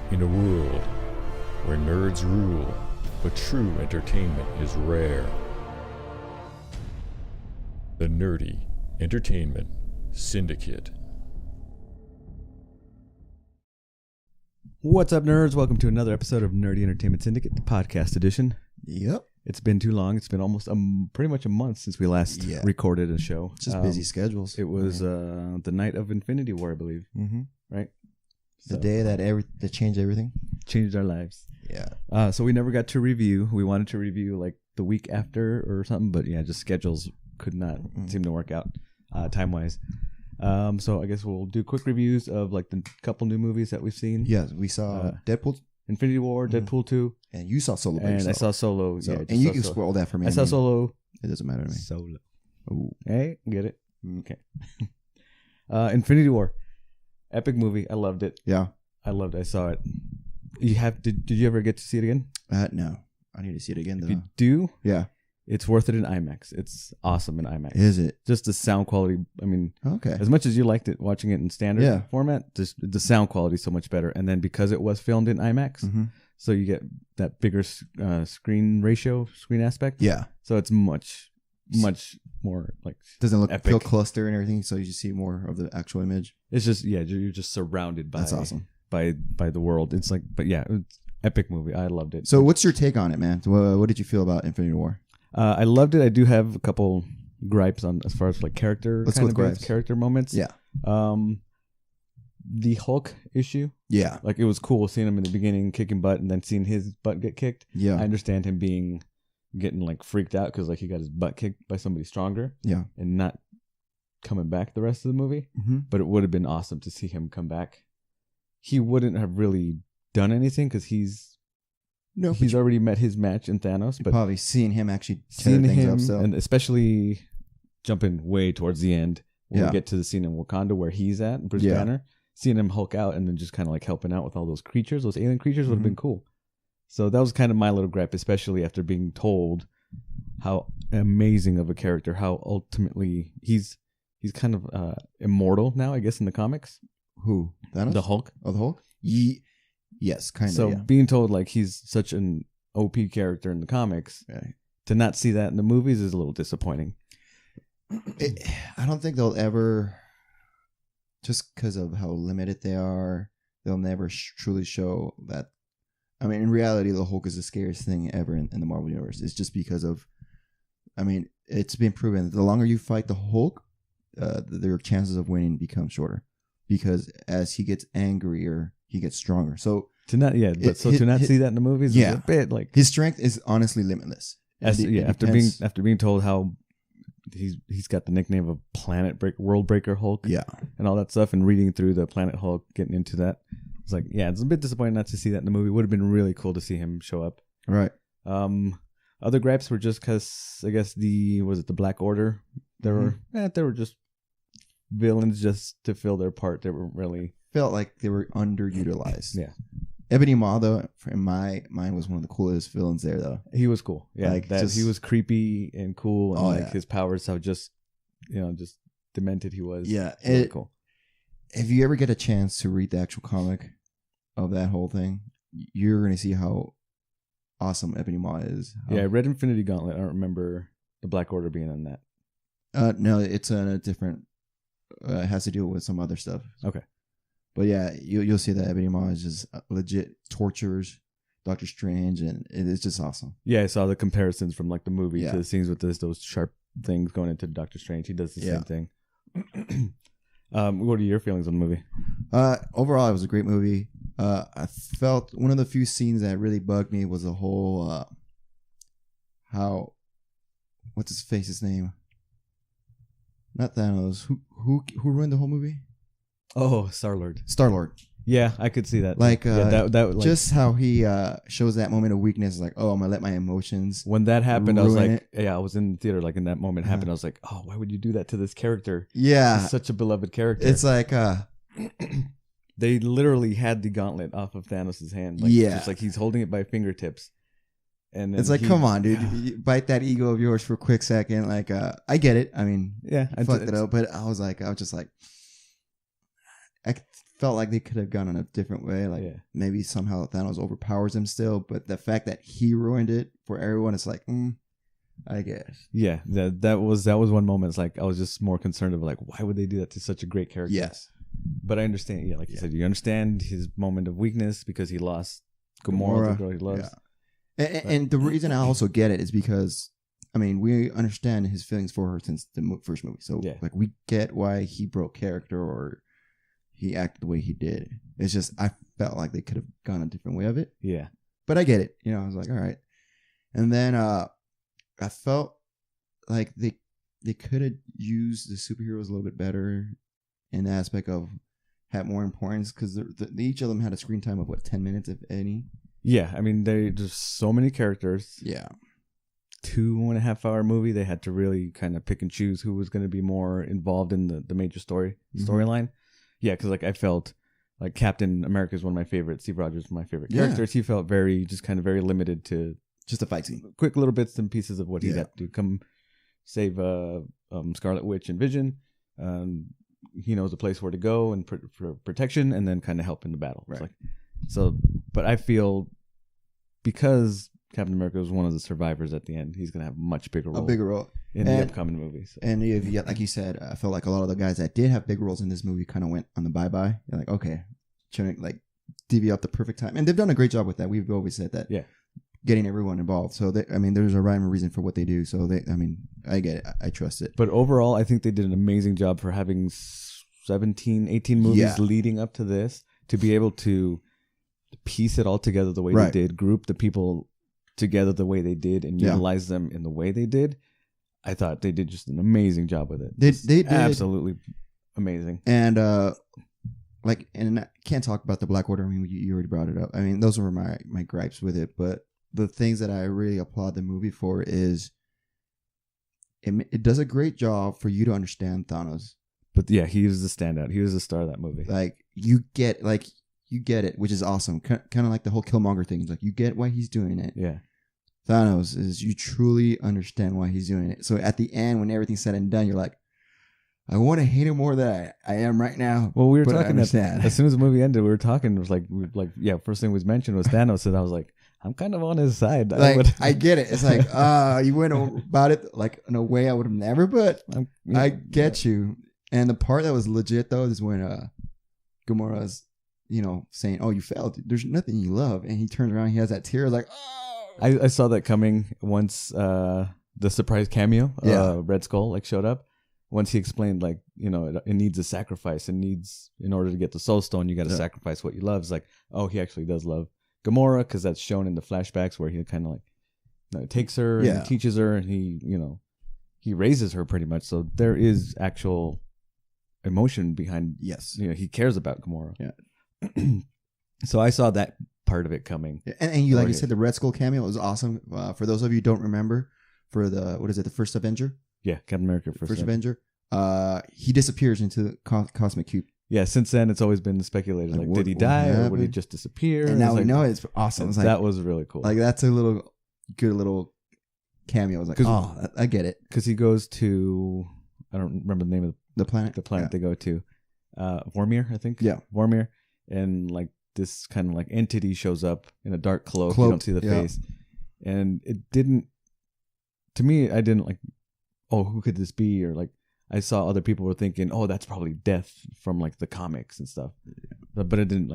In a world where nerds rule, but true entertainment is rare. The Nerdy Entertainment Syndicate. What's up, nerds? Welcome to another episode of Nerdy Entertainment Syndicate, the podcast edition. Yep. It's been too long. It's been almost pretty much a month since we last recorded a show. Just busy schedules. It was the night of Infinity War, I believe. Mm-hmm. Right? The day that changed everything. Changed our lives. Yeah. So we never got to review. We wanted to review like the week after or something, but yeah, just schedules could not seem to work out time-wise. So I guess we'll do quick reviews of like the couple new movies that we've seen. Yes, we saw Deadpool, Infinity War, Deadpool 2. and you saw Solo. And I saw Solo. So, yeah, and you can spoil that for me. I saw Solo. It doesn't matter to me. Solo. Ooh. Hey, get it? Okay. Infinity War. Epic movie. I loved it. Yeah. I loved it. I saw it. Did you ever get to see it again? No. I need to see it again, though. If you do, yeah. It's worth it in IMAX. It's awesome in IMAX. Is it? Just the sound quality. I mean, okay. As much as you liked it watching it in standard format, just the sound quality is so much better. And then because it was filmed in IMAX, so you get that bigger screen aspect. Yeah. So it's much more like doesn't epic. Feel cluster and everything, so you just see more of the actual image. It's just you're just surrounded by. That's awesome. By the world. It's like, but yeah, it's epic movie. I loved it. So what's your take on it, man? What did you feel about Infinity War? I loved it. I do have a couple gripes on as far as like character moments. Yeah. The Hulk issue. Yeah. Like it was cool seeing him in the beginning kicking butt and then seeing his butt get kicked. Yeah. I understand him getting like freaked out because like he got his butt kicked by somebody stronger. Yeah. And not coming back the rest of the movie. Mm-hmm. But it would have been awesome to see him come back. He wouldn't have really done anything because he's already met his match in Thanos. But probably seeing him actually tear things up. So. And especially jumping way towards the end when we get to the scene in Wakanda where he's at, Bruce Banner, seeing him Hulk out and then just kind of like helping out with all those creatures, those alien creatures would have been cool. So that was kind of my little gripe, especially after being told how amazing of a character, how ultimately he's kind of immortal now, I guess, in the comics. Who? Thanos? The Hulk. Oh, the Hulk? Yes, kind of. So being told like he's such an OP character in the comics, to not see that in the movies is a little disappointing. I don't think they'll ever, just because of how limited they are, they'll never truly show that. I mean, in reality, the Hulk is the scariest thing ever in the Marvel Universe. It's just because of, I mean, it's been proven that the longer you fight the Hulk, their chances of winning become shorter. Because as he gets angrier, he gets stronger. So to not see that in the movies is a bit like his strength is honestly limitless. After being told how he's got the nickname of World Breaker Hulk, and all that stuff, and reading through the Planet Hulk, getting into that, it's like it's a bit disappointing not to see that in the movie. Would have been really cool to see him show up. Right. Other gripes were just because I guess the Black Order. They were just villains just to fill their part. They were really felt like they were underutilized. Yeah. Ebony Maw, though, in my mind, was one of the coolest villains there, though. He was cool. Yeah, like he was creepy and cool, and his powers, how just demented he was. Yeah, really cool. If you ever get a chance to read the actual comic of that whole thing, you're going to see how awesome Ebony Maw is. I read Infinity Gauntlet. I don't remember the Black Order being on that. No, it's a different. It has to do with some other stuff. Okay. But yeah, you'll see that Ebony Maw is just legit tortures Doctor Strange, and it's just awesome. Yeah, I saw the comparisons from like the movie to the scenes with those sharp things going into Doctor Strange. He does the same thing. What are your feelings on the movie? Overall, it was a great movie. I felt one of the few scenes that really bugged me was the whole what's his name? Not Thanos. Who ruined the whole movie? Oh, Star-Lord. Star-Lord. Yeah, I could see that. Like, that just how he shows that moment of weakness, like, oh, I'm gonna let my emotions. When that happened, I was like, I was in the theater, like, in that moment happened, I was like, oh, why would you do that to this character? Yeah. He's such a beloved character. It's like, they literally had the gauntlet off of Thanos' hand. Like, just like he's holding it by fingertips. And it's like, come on, dude, you bite that ego of yours for a quick second. Like, I get it. I mean, I fucked it up, but I was just like, I felt like they could have gone in a different way. Like maybe somehow Thanos overpowers him still, but the fact that he ruined it for everyone, it's like, I guess. Yeah, that was one moment. It's like I was just more concerned of like, why would they do that to such a great character? Yes. But I understand. Yeah, like you said, you understand his moment of weakness because he lost Gamora, the girl he loves. Yeah. And the reason I also get it is because, I mean, we understand his feelings for her since the first movie. So, like, we get why he broke character or he acted the way he did. It's just, I felt like they could have gone a different way of it. Yeah. But I get it. You know, I was like, all right. And then I felt like they could have used the superheroes a little bit better in the aspect of had more importance because each of them had a screen time of 10 minutes, if any. Yeah, I mean, there's so many characters. Yeah. 2.5 hour movie. They had to really kind of pick and choose who was going to be more involved in the major storyline. Yeah, because like I felt like Captain America is one of my favorites. Steve Rogers is my favorite characters. He felt very limited to just a fight scene, quick little bits and pieces of what he had to do. Come save Scarlet Witch and Vision. He knows a place where to go and for protection, and then kind of help in the battle. Right. But I feel because Captain America was one of the survivors at the end, he's gonna have a much bigger role in the upcoming movies. And like you said, I felt like a lot of the guys that did have big roles in this movie kind of went on the bye-bye. They're like, okay, trying to like divvy up the perfect time, and they've done a great job with that. We've always said that. Yeah. Getting everyone involved. So, there's a rhyme and reason for what they do. So, I get it. I trust it. But overall, I think they did an amazing job for having 17, 18 movies leading up to this to be able to piece it all together the way they did, group the people together the way they did, and utilize them in the way they did. I thought they did just an amazing job with it. They did. Absolutely amazing. And, and I can't talk about the Black Order. I mean, you already brought it up. I mean, those were my gripes with it, but the things that I really applaud the movie for is it does a great job for you to understand Thanos. But yeah, he was the standout. He was the star of that movie. Like you get it, which is awesome. Kind of like the whole Killmonger thing. Like you get why he's doing it. Yeah. Thanos is you truly understand why he's doing it. So at the end, when everything's said and done, you're like, I want to hate him more than I am right now. Well, we were talking as soon as the movie ended. We were talking. It was like, first thing was mentioned was Thanos, and I was like, I'm kind of on his side. Like, I get it. It's like, you went about it like in a way I would have never, but I get you. And the part that was legit though is when Gamora's, saying, "Oh, you failed. There's nothing you love," and he turns around, he has that tear, like, "Oh." I saw that coming once. The surprise cameo, Red Skull showed up. Once he explained, it needs a sacrifice. It needs, in order to get the Soul Stone, you got to sacrifice what you love. It's like, oh, he actually does love Gamora, because that's shown in the flashbacks where he kind of takes her and teaches her, and he raises her pretty much. So there is actual emotion behind. Yes, he cares about Gamora. Yeah. So I saw that part of it coming. And you, like you said, the Red Skull cameo was awesome. For those of you who don't remember, for the first Avenger. Yeah, Captain America, first Avenger. He disappears into the cosmic cube. Yeah, since then it's always been speculated. Like, did he die or would he just disappear? And now we know it's awesome. It's that was really cool. Like, that's a good little cameo. I was like, oh, I get it. Because he goes to, I don't remember the name of the planet. The planet they go to, Vormir, I think. Yeah, Vormir, and like this kind of like entity shows up in a dark cloak. You don't see the face, and it didn't. To me, I didn't like. Oh, who could this be? Or like, I saw other people were thinking, oh, that's probably Death from like the comics and stuff. But it didn't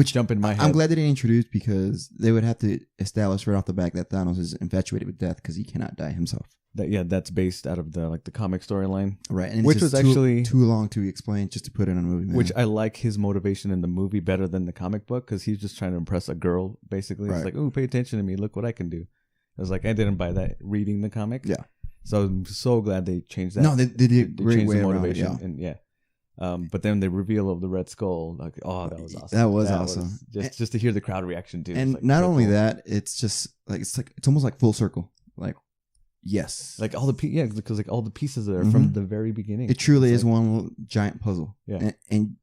jump in my head. I'm glad they didn't introduce, because they would have to establish right off the back that Thanos is infatuated with Death because he cannot die himself. That's based out of the comic storyline, right? And which was actually too long to explain just to put it on a movie. Man. Which I like his motivation in the movie better than the comic book, because he's just trying to impress a girl. Basically, it's like, oh, pay attention to me. Look what I can do. I was like, I didn't buy that reading the comic. Yeah. So I'm so glad they changed that. No, they did a great way around it, and but then the reveal of the Red Skull, like, oh, that was awesome. That was awesome. Just to hear the crowd reaction too. And not only that, it's just like it's almost like full circle. Like, yes, like all the because like all the pieces there from the very beginning. It truly is one little giant puzzle. Yeah, and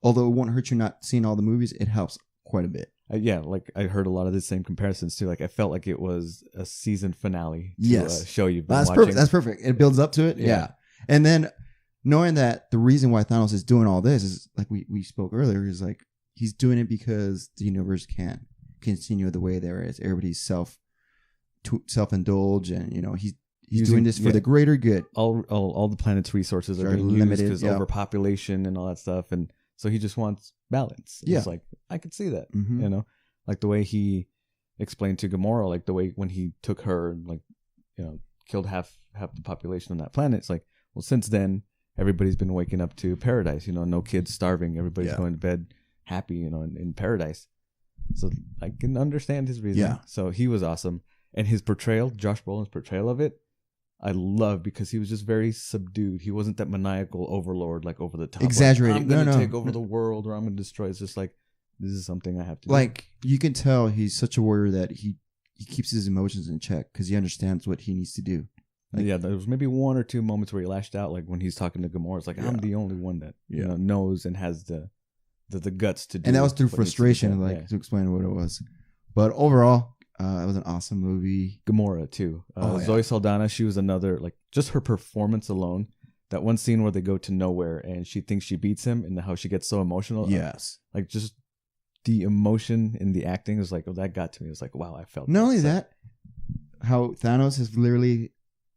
although it won't hurt you not seeing all the movies, it helps quite a bit. Like I heard a lot of the same comparisons too. Like I felt like it was a season finale to show you. That's perfect. That's perfect. It builds up to it. Yeah. And then knowing that the reason why Thanos is doing all this is like we spoke earlier, is like he's doing it because the universe can't continue the way there is. Everybody's self-indulge, and he's doing this for the greater good. All the planet's resources are being limited because overpopulation and all that stuff, and so he just wants balance. Yeah, it's like I could see that. Mm-hmm. Like the way he explained to Gamora, like the way when he took her and like killed half the population on that planet. It's like, well, since then everybody's been waking up to paradise. No kids starving. Everybody's going to bed happy. In paradise. So I can understand his reason. Yeah. So he was awesome, and his portrayal, Josh Brolin's portrayal of it, I love because he was just very subdued. He wasn't that maniacal overlord, like over the top, exaggerated. Like, I'm going to take over the world, or I'm going to destroy. It's just like, this is something I have to do. Like, you can tell he's such a warrior that he keeps his emotions in check because he understands what he needs to do. Like, yeah, there was maybe one or two moments where he lashed out, like when he's talking to Gamora. It's like, I'm the only one that knows and has the guts to do. And that was through frustration, to explain what it was. But overall, it was an awesome movie. Gamora too. Zoe Saldana, she was another, like, just her performance alone. That one scene where they go to nowhere and she thinks she beats him, and how she gets so emotional. Yes, like just the emotion in the acting is like, that got to me. It was like, wow, I felt. Not only that, how Thanos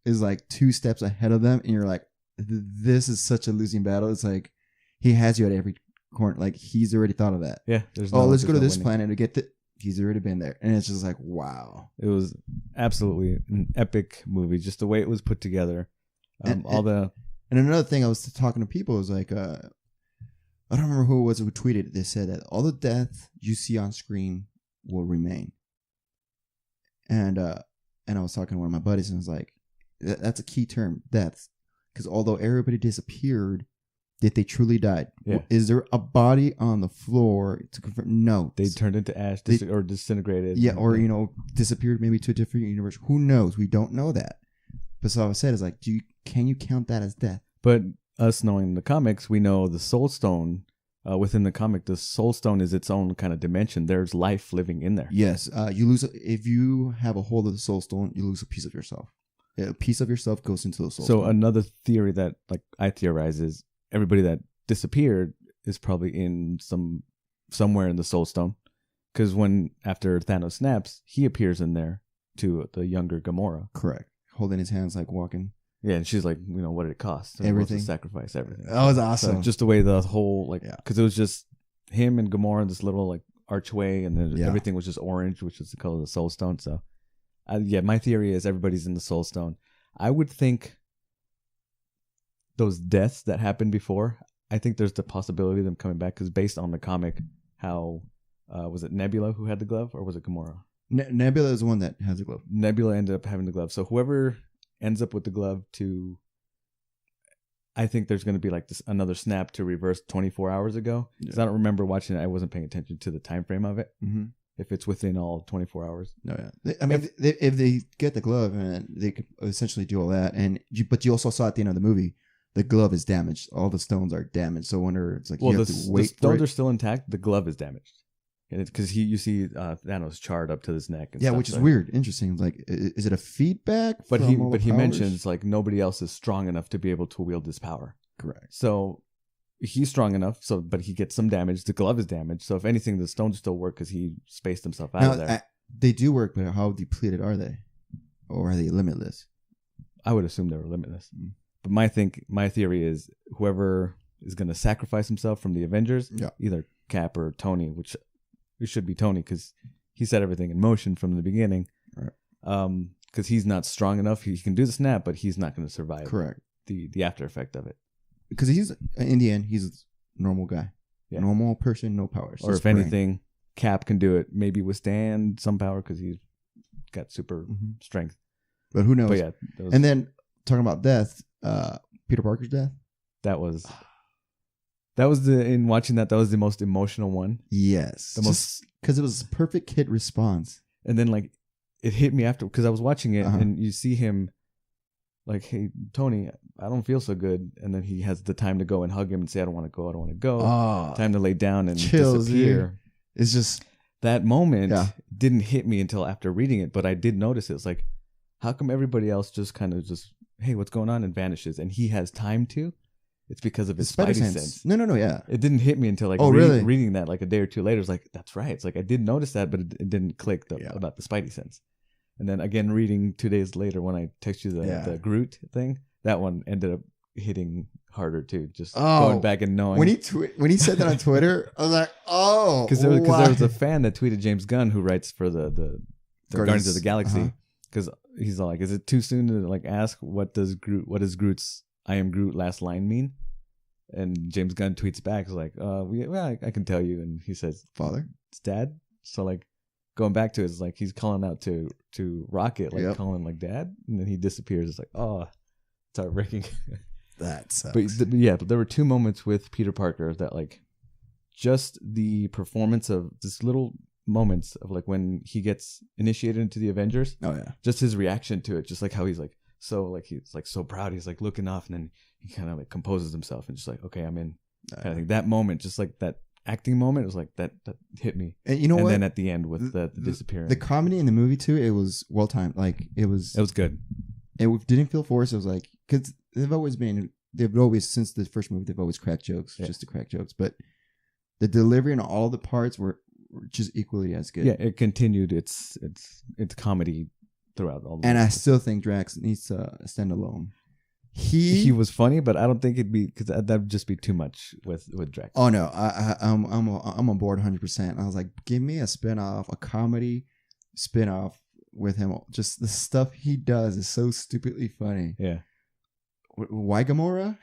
is like 2 steps ahead of them, and you're like, this is such a losing battle. It's like he has you at every corner. Like, he's already thought of that. Yeah. Let's go to this planet to get he's already been there. And it's just like, wow. It was absolutely an epic movie, just the way it was put together. And another thing, I was talking to people, was like, I don't remember who it was who tweeted it. They said that all the death you see on screen will remain. And I was talking to one of my buddies, and I was like, that's a key term, deaths. Because although everybody disappeared, did they truly die? Yeah. Is there a body on the floor to confirm? No. They turned into ash or disintegrated. Yeah, or, disappeared maybe to a different universe. Who knows? We don't know that. But so I said, is like, can you count that as death? But us knowing the comics, we know the Soul Stone, within the comic, the Soul Stone is its own kind of dimension. There's life living in there. Yes. You lose, if you have a hold of the Soul Stone, you lose a piece of yourself. A piece of yourself goes into the Soul Stone. So another theory that, like, I theorize is everybody that disappeared is probably in somewhere in the Soul Stone, because after Thanos snaps, he appears in there to the younger Gamora. Correct. Holding his hands, like walking. Yeah, and she's like, what did it cost? Everything. Sacrifice everything. That was awesome. So just the way the whole, because it was just him and Gamora in this little, like, archway, and then everything was just orange, which is the color of the Soul Stone. So, my theory is everybody's in the Soul Stone. I would think those deaths that happened before, I think there's the possibility of them coming back, because based on the comic, how was it Nebula who had the glove, or was it Gamora? Nebula is the one that has the glove. Nebula ended up having the glove. So whoever ends up with the glove I think there's going to be like another snap to reverse 24 hours ago. Because I don't remember watching it. I wasn't paying attention to the time frame of it. Mm-hmm. If it's within all 24 hours. No, yeah. I mean, if they get the glove, and they could essentially do all that, but you also saw at the end of the movie, the glove is damaged. All the stones are damaged. So I wonder, it's like, you have to wait. The stones are still intact. The glove is damaged. Because you see Thanos charred up to his neck. And stuff, which is weird. Interesting. Like, is it a feedback? But he mentions, like, nobody else is strong enough to be able to wield this power. Correct. So he's strong enough. But he gets some damage. The glove is damaged. So if anything, the stones still work because he spaced himself out of there. They do work, but how depleted are they? Or are they limitless? I would assume they were limitless. Mm. But my theory is whoever is going to sacrifice himself from the Avengers, either Cap or Tony, which it should be Tony, because he set everything in motion from the beginning. Right. Because he's not strong enough. He can do the snap, but he's not going to survive. Correct. The after effect of it. Because in the end, he's a normal guy. Yeah. Normal person, no powers. Or if anything, Cap can do it. Maybe withstand some power because he's got super strength. But who knows? But yeah. And then, talking about death, Peter Parker's death. That was in watching that was the most emotional one. Yes. Because it was a perfect kid response. And then, like, it hit me after, because I was watching it and you see him like, hey, Tony, I don't feel so good. And then he has the time to go and hug him and say, I don't want to go. Time to lay down and chills, disappear. Dude. It's just that moment didn't hit me until after reading it, but I did notice it. It's like, how come everybody else just kind of hey, what's going on, and vanishes, and he has time to? it's because of his Spidey Spidey sense. No, yeah. It didn't hit me until like really? reading that like a day or two later. It's like, that's right. It's like I did notice that, but it didn't click about the Spidey sense. And then again, reading 2 days later when I text you the Groot thing, that one ended up hitting harder too. Just going back and knowing when he said that on Twitter, I was like, oh, because there was a fan that tweeted James Gunn, who writes for the Guardians of the Galaxy, because he's all like, is it too soon to like ask what does Groot's "I am Groot" last line mean? And James Gunn tweets back, is like, I can tell you. And he says, father, it's dad. So like going back to it, it's like he's calling out to Rocket, like calling like dad, and then he disappears. It's like, oh, it's heartbreaking. That sucks. But there were 2 moments with Peter Parker that like just the performance of this little moments of like when he gets initiated into the Avengers. Oh yeah. Just his reaction to it, just like how he's like he's like so proud, he's like looking off, and then he kind of like composes himself and just like, okay, I'm in. Kind of thing. That moment, just like that acting moment, it was like that hit me. And you know what? And then at the end with the disappearance, the comedy in the movie too, it was well timed. Like it was good. It didn't feel forced. It was like, because they've always since the first movie, they've always cracked jokes just to crack jokes, but the delivery and all the parts were just equally as good. Yeah, it continued its comedy throughout all. And I still think Drax needs to stand alone. He was funny, but I don't think it'd be, because that'd just be too much with Drax. Oh no, I'm on board 100%. I was like, give me a spinoff, a comedy spinoff with him. Just the stuff he does is so stupidly funny. Yeah. Why Gamora?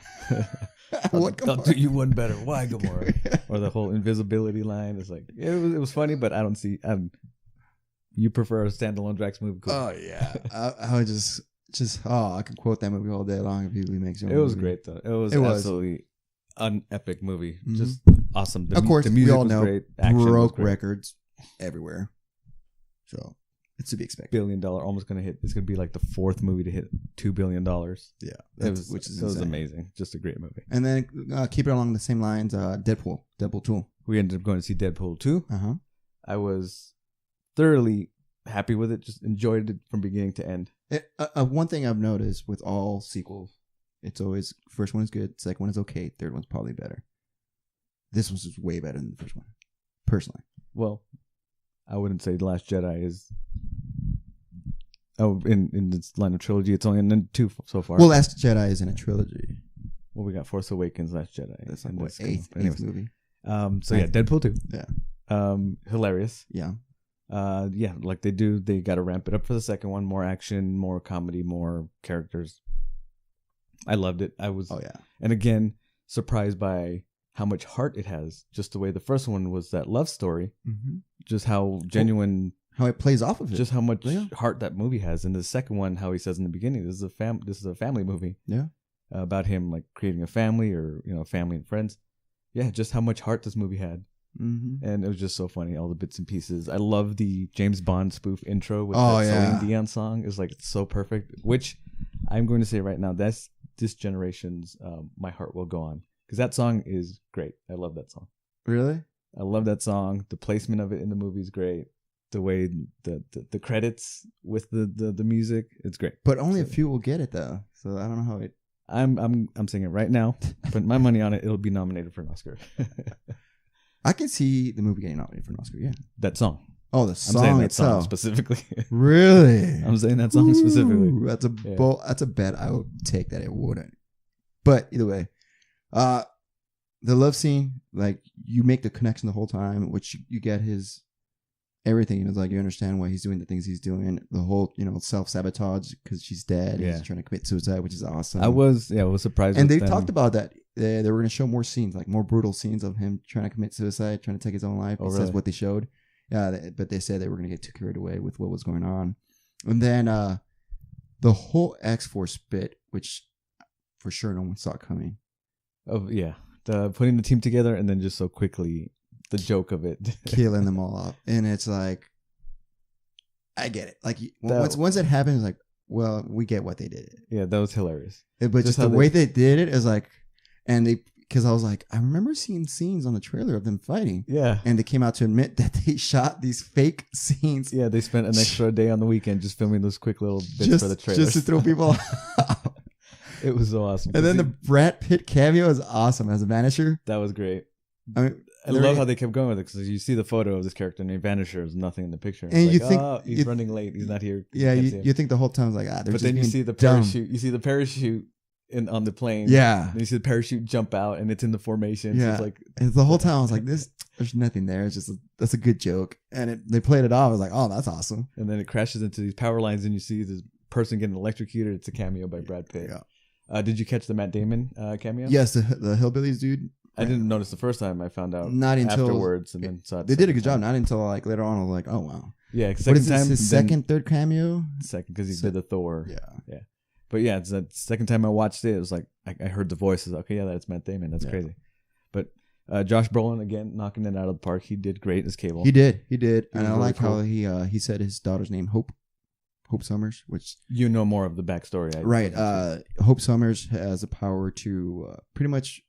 I'll do you one better. Why Gamora? Or the whole invisibility line is like, it was funny, but I don't see. You prefer a standalone Drax movie? Cool. Oh yeah, I would just I could quote that movie all day long if he remakes it. It was great though. It was absolutely an epic movie. Mm-hmm. Just awesome. Of course, the music we all know great. Action broke records everywhere, so it's to be expected. $1 billion, almost gonna hit. It's gonna be like the 4th movie to hit $2 billion. Yeah, which was amazing. Just a great movie. And then keep it along the same lines. Deadpool 2. We ended up going to see Deadpool 2. Uh-huh. I was thoroughly happy with it. Just enjoyed it from beginning to end. One thing I've noticed with all sequels, it's always first one is good, second one is okay, third one's probably better. This one's just way better than the first one, personally. Well, I wouldn't say The Last Jedi is. Oh, in this line of trilogy, it's only in 2 so far. Well, Last Jedi is in a trilogy. Well, we got Force Awakens, Last Jedi. That's like what, eighth movie. So yeah, Deadpool 2. Yeah. Hilarious. Yeah. Like they got to ramp it up for the second one. More action, more comedy, more characters. I loved it. And again, surprised by how much heart it has. Just the way the first one was that love story. Mm-hmm. Just how genuine, how it plays off of it. Just how much heart that movie has. And the second one, how he says in the beginning, this is a family movie. Yeah, about him like creating a family, or family and friends. Yeah, just how much heart this movie had. Mm-hmm. And it was just so funny, all the bits and pieces. I love the James Bond spoof intro with that Celine Dion song. It's like, it's so perfect, which I'm going to say right now, that's this generation's My Heart Will Go On, because that song is great. I love that song. Really? I love that song. The placement of it in the movie is great. The way the credits with the music, it's great. But only a few will get it though, so I don't know how it. I'm saying it right now. Put my money on it. It'll be nominated for an Oscar. I can see the movie getting nominated for an Oscar. Yeah, that song. Oh, the song I'm saying that itself song specifically. Really? I'm saying that song specifically. That's a bet I would take that it wouldn't. But either way, the love scene, like you make the connection the whole time, which you get his everything. It's like you understand why he's doing the things he's doing. The whole self-sabotage because she's dead. Yeah. He's trying to commit suicide, which is awesome. I was surprised. And they talked about that. They were going to show more scenes, like more brutal scenes of him trying to commit suicide, trying to take his own life. Oh, That's what they showed. But they said they were going to get too carried away with what was going on. And then the whole X-Force bit, which for sure no one saw coming. Oh, yeah. Putting the team together and then just so quickly, the joke of it. Killing them all off. And it's like, I get it. Like, once it happens, like, well, we get what they did. Yeah, that was hilarious. But just the way they did it is like, because I was like, I remember seeing scenes on the trailer of them fighting. Yeah. And they came out to admit that they shot these fake scenes. Yeah, they spent an extra day on the weekend just filming those quick little bits for the trailers. Just to throw people off. It was so awesome. And then the Brad Pitt cameo is awesome as a Vanisher. That was great. I mean, I love how they kept going with it because you see the photo of this character and he vanishes. There's nothing in the picture. And you think he's running late. He's not here. Yeah, you think the whole time like but then you see the parachute. You see the parachute on the plane. Yeah. And you see the parachute jump out and it's in the formation. Yeah. So it's like and the whole time I was like, there's nothing there. It's just that's a good joke. And they played it off. I was like, oh, that's awesome. And then it crashes into these power lines and you see this person getting electrocuted. It's a cameo by Brad Pitt. Yeah. Did you catch the Matt Damon cameo? Yes, the Hillbillies dude. I didn't notice the first time. I found out not until afterwards, and then saw it. They did a good job. Not until like later on. I was like, oh wow. Yeah, What is this? His third cameo? Second, because he did the Thor. Yeah. But yeah, it's the second time I watched it. It was like I heard the voices. Okay, yeah, that's Matt Damon. That's crazy. But Josh Brolin again knocking it out of the park. He did great as Cable. He did, and I really like cool. how he said his daughter's name Hope Summers, which you know more of the backstory, right? Hope Summers has the power to pretty much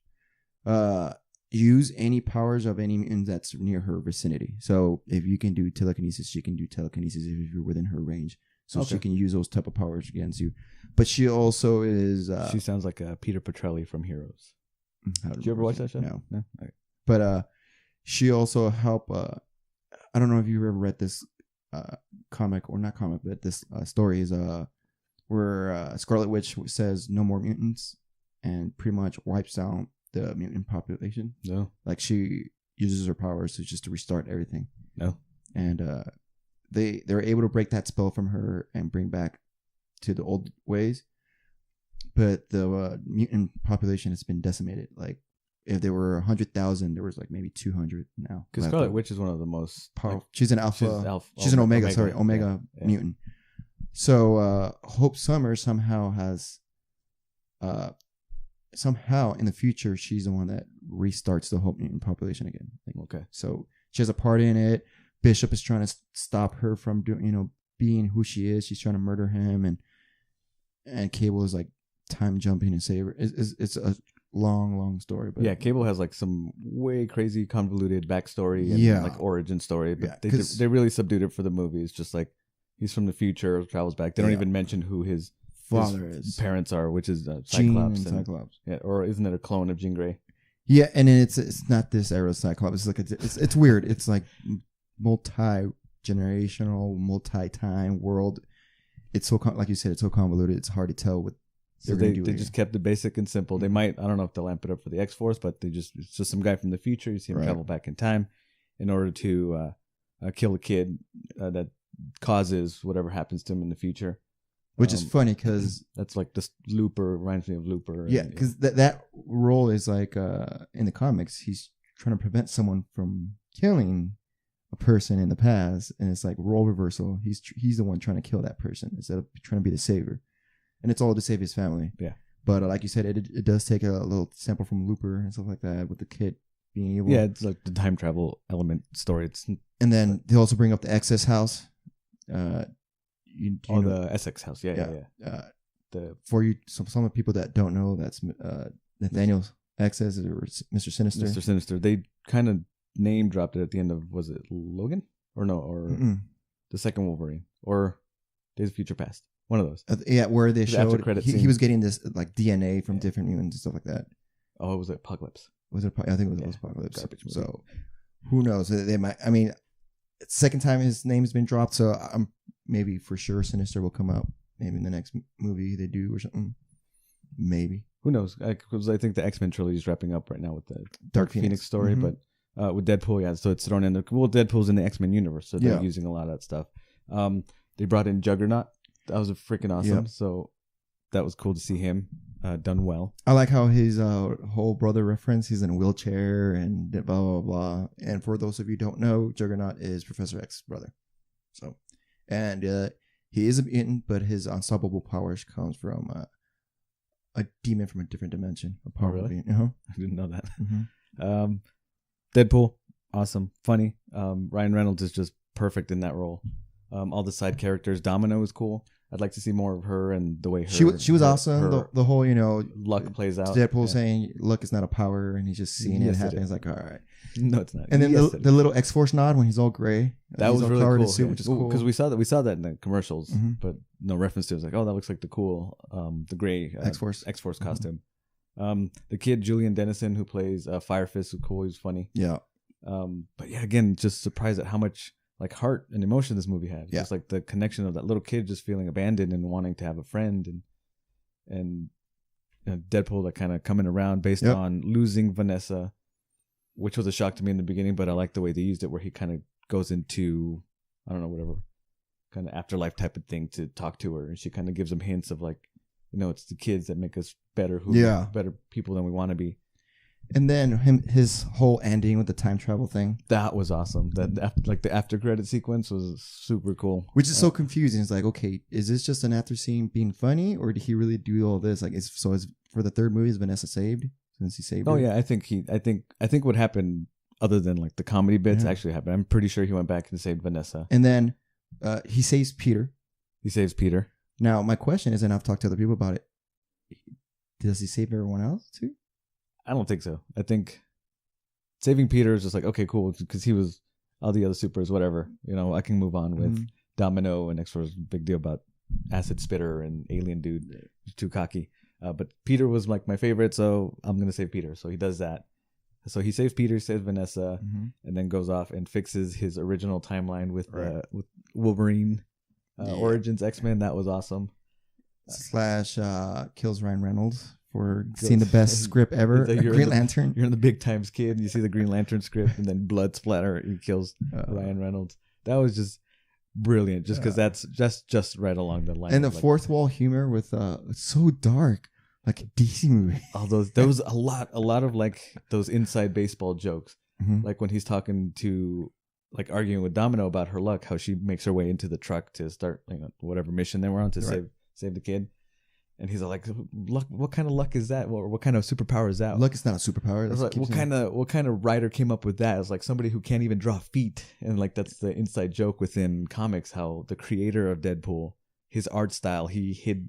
use any powers of any mutant that's near her vicinity. So if you can do telekinesis, she can do telekinesis if you're within her range. So she can use those type of powers against you. But she also is. She sounds like Peter Petrelli from Heroes. Did you ever watch that show? No. Okay. But she also helped. I don't know if you ever read this comic or not comic, but this story is where Scarlet Witch says no more mutants and pretty much wipes out the mutant population. No. Like she uses her powers just to restart everything. No. And they're able to break that spell from her and bring back to the old ways. But the mutant population has been decimated. Like if there were 100,000, there was like maybe 200 now. Because Scarlet Witch is one of the most powerful. She's an alpha. She's an Omega. Sorry, Omega mutant. So Hope Summers somehow has. Somehow in the future, she's the one that restarts the Hope mutant population again. Okay. So she has a part in it. Bishop is trying to stop her from doing, being who she is. She's trying to murder him, and Cable is like time jumping and save her. It's a long story. But yeah, Cable has like some way crazy convoluted backstory and like origin story. But they really subdued it for the movie. It's just like he's from the future, travels back. They don't even mention who his parents are, which is Cyclops. Cyclops. Yeah, or isn't it a clone of Jean Grey? Yeah, and then it's not this era of Cyclops. It's like it's weird. It's like multi-generational, multi-time world. It's so like you said, it's so convoluted. It's hard to tell what so they just kept it basic and simple. They might, I don't know if they'll amp it up for the X-Force, but it's just some guy from the future. You see him travel back in time in order to kill a kid that causes whatever happens to him in the future. Which is funny because that's like this Looper, reminds me of Looper. Yeah, because that role is like in the comics, he's trying to prevent someone from killing a person in the past, and it's like role reversal. He's the one trying to kill that person instead of trying to be the savior, and it's all to save his family. Yeah, but like you said, it does take a little sample from Looper and stuff like that with the kid being able. Yeah, it's like the time travel element story. And then they also bring up the Excess House. The Essex House, yeah. Some of the people that don't know, that's Nathaniel Excess or Mr. Sinister. Mr. Sinister. They kind of name dropped it at the end of, was it Logan or no, or the second Wolverine or Days of Future Past? One of those. Where they showed he was getting this like DNA from different mutants and stuff like that. Oh, it was Apocalypse. Was it? I think it was Apocalypse. So who knows? They might. I mean, second time his name has been dropped, so I'm. Maybe for sure Sinister will come out maybe in the next movie they do or something. Maybe. Who knows? Because I think the X-Men trilogy is wrapping up right now with the Dark Phoenix story. But with Deadpool, so it's thrown in there. Well, Deadpool's in the X-Men universe, so they're using a lot of that stuff. They brought in Juggernaut. That was freaking awesome. Yeah. So that was cool to see him done well. I like how his whole brother reference, he's in a wheelchair and blah, blah, blah. And for those of you who don't know, Juggernaut is Professor X's brother. So... And he is a mutant, but his unstoppable powers comes from a demon from a different dimension. Oh, really? I didn't know that. Mm-hmm. Deadpool, awesome, funny. Ryan Reynolds is just perfect in that role. All the side characters. Domino is cool. I'd like to see more of her and the way she was awesome. The whole luck plays out. Deadpool saying luck is not a power, and he's just seeing it happen. It's like, all right, no, it's not. And then the little X-Force nod when he's all gray. That was really cool. Suit, which is cool because we saw that in the commercials, but no reference to it. It was like, oh, that looks like the gray X-Force costume. The kid Julian Dennison who plays Fire Fist was cool. He was funny. Yeah. But yeah, again, just surprised at how much like heart and emotion this movie had. Yeah. Just like the connection of that little kid just feeling abandoned and wanting to have a friend, and Deadpool like kind of coming around based on losing Vanessa, which was a shock to me in the beginning, but I like the way they used it where he kind of goes into, I don't know, whatever kind of afterlife type of thing to talk to her, and she kind of gives him hints of like, it's the kids that make us better, better people than we want to be. And then his whole ending with the time travel thing. That was awesome. That like the after credit sequence was super cool. Which is so confusing. It's like, okay, is this just an after scene being funny, or did he really do all this? Like, is for the third movie, is Vanessa saved since he saved her? Oh yeah, I think what happened other than like the comedy bits actually happened. I'm pretty sure he went back and saved Vanessa. And then he saves Peter. He saves Peter. Now my question is, and I've talked to other people about it, does he save everyone else too? I don't think so. I think saving Peter is just like, okay, cool, because he was all the other supers, whatever. I can move on with Domino and X-Force. Big deal about Acid Spitter and Alien Dude. He's too cocky. But Peter was like my favorite, so I'm gonna save Peter. So he does that. So he saves Peter, saves Vanessa, and then goes off and fixes his original timeline with Wolverine Origins X-Men. That was awesome. / kills Ryan Reynolds for seeing the best script ever. Green Lantern. You're in the Big Time Skid, and you see the Green Lantern script, and then blood splatter. He kills Ryan Reynolds. That was just brilliant, just because that's just right along the line. And the fourth wall humor with it's so dark, like a DC movie. All those, there was a lot of like those inside baseball jokes, like when he's talking to, like arguing with Domino about her luck, how she makes her way into the truck to start whatever mission they were on to save the kid. And he's like, "Luck? What kind of luck is that? Or what kind of superpower is that?" Luck is not a superpower. Like, what kind of writer came up with that? It's like somebody who can't even draw feet, and like that's the inside joke within comics. How the creator of Deadpool, his art style, he hid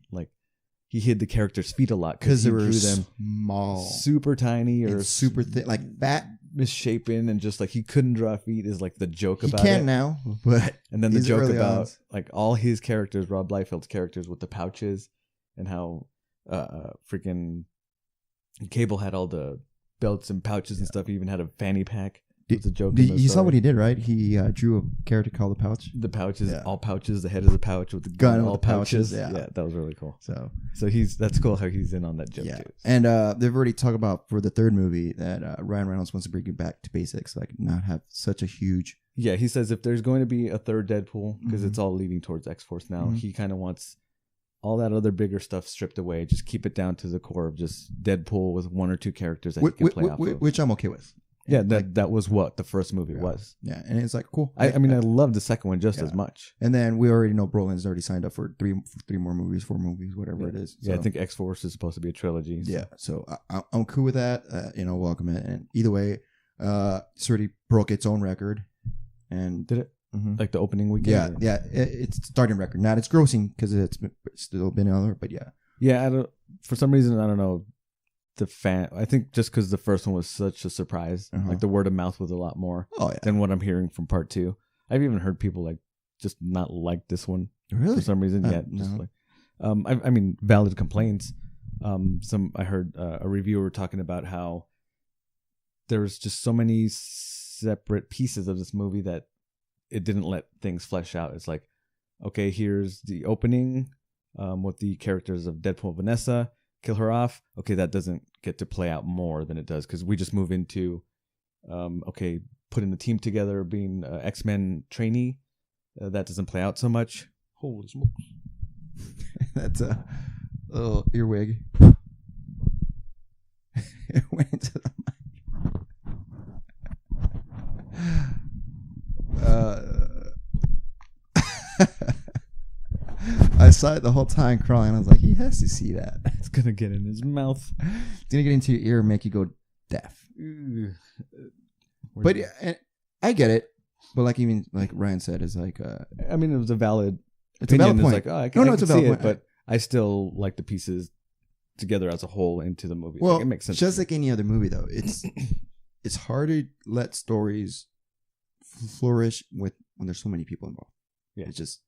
the character's feet a lot because he they were drew them small, super tiny, or super thin, like fat, misshapen, and just like he couldn't draw feet is like the joke about it. He can now, but and then the joke about like all his characters, Rob Liefeld's characters with the pouches. And how freaking Cable had all the belts and pouches and stuff. He even had a fanny pack. It was a joke. You saw what he did, right? He drew a character called the Pouch. The pouches, all pouches. The head of the pouch with the gun, all pouches. Yeah, that was really cool. So that's cool how he's in on that joke too. And they've already talked about for the third movie that Ryan Reynolds wants to bring it back to basics, like not have such a huge. Yeah, he says if there's going to be a third Deadpool, because it's all leading towards X-Force now, he kind of wants all that other bigger stuff stripped away. Just keep it down to the core of just Deadpool with one or two characters that you can play off of. Which I'm okay with. Yeah, that was what the first movie was. Yeah, and it's like cool. I mean, I love the second one just as much. And then we already know Brolin's already signed up for three more movies, 4 movies, whatever it is. So. Yeah, I think X-Force is supposed to be a trilogy. So. Yeah, so I'm cool with that. Welcome it. And either way, it's already broke its own record. And did it? Like the opening weekend? Yeah, it's starting record. Not it's grossing because it's still been other, but yeah. Yeah, for some reason, I don't know. I think just because the first one was such a surprise, like the word of mouth was a lot more than what I'm hearing from part 2. I've even heard people like just not like this one for some reason. Just like, I mean, valid complaints. I heard a reviewer talking about how there's just so many separate pieces of this movie that it didn't let things flesh out. It's like, okay, here's the opening with the characters of Deadpool and Vanessa, kill her off. Okay, that doesn't get to play out more than it does because we just move into, putting the team together, being X-Men trainee. That doesn't play out so much. Holy smokes. That's a little earwig. It went into the mic. I saw it the whole time crawling. I was like, he has to see that. It's gonna get in his mouth. It's gonna get into your ear and make you go deaf. But I get it. But like Ryan said, is like I mean, it was a valid. It's opinion. A valid point. It's like, I can see it, but I still like the pieces together as a whole into the movie. Well, like, it makes sense. Just like any other movie, though, it's hard to let stories flourish when there's so many people involved. Yeah. It's just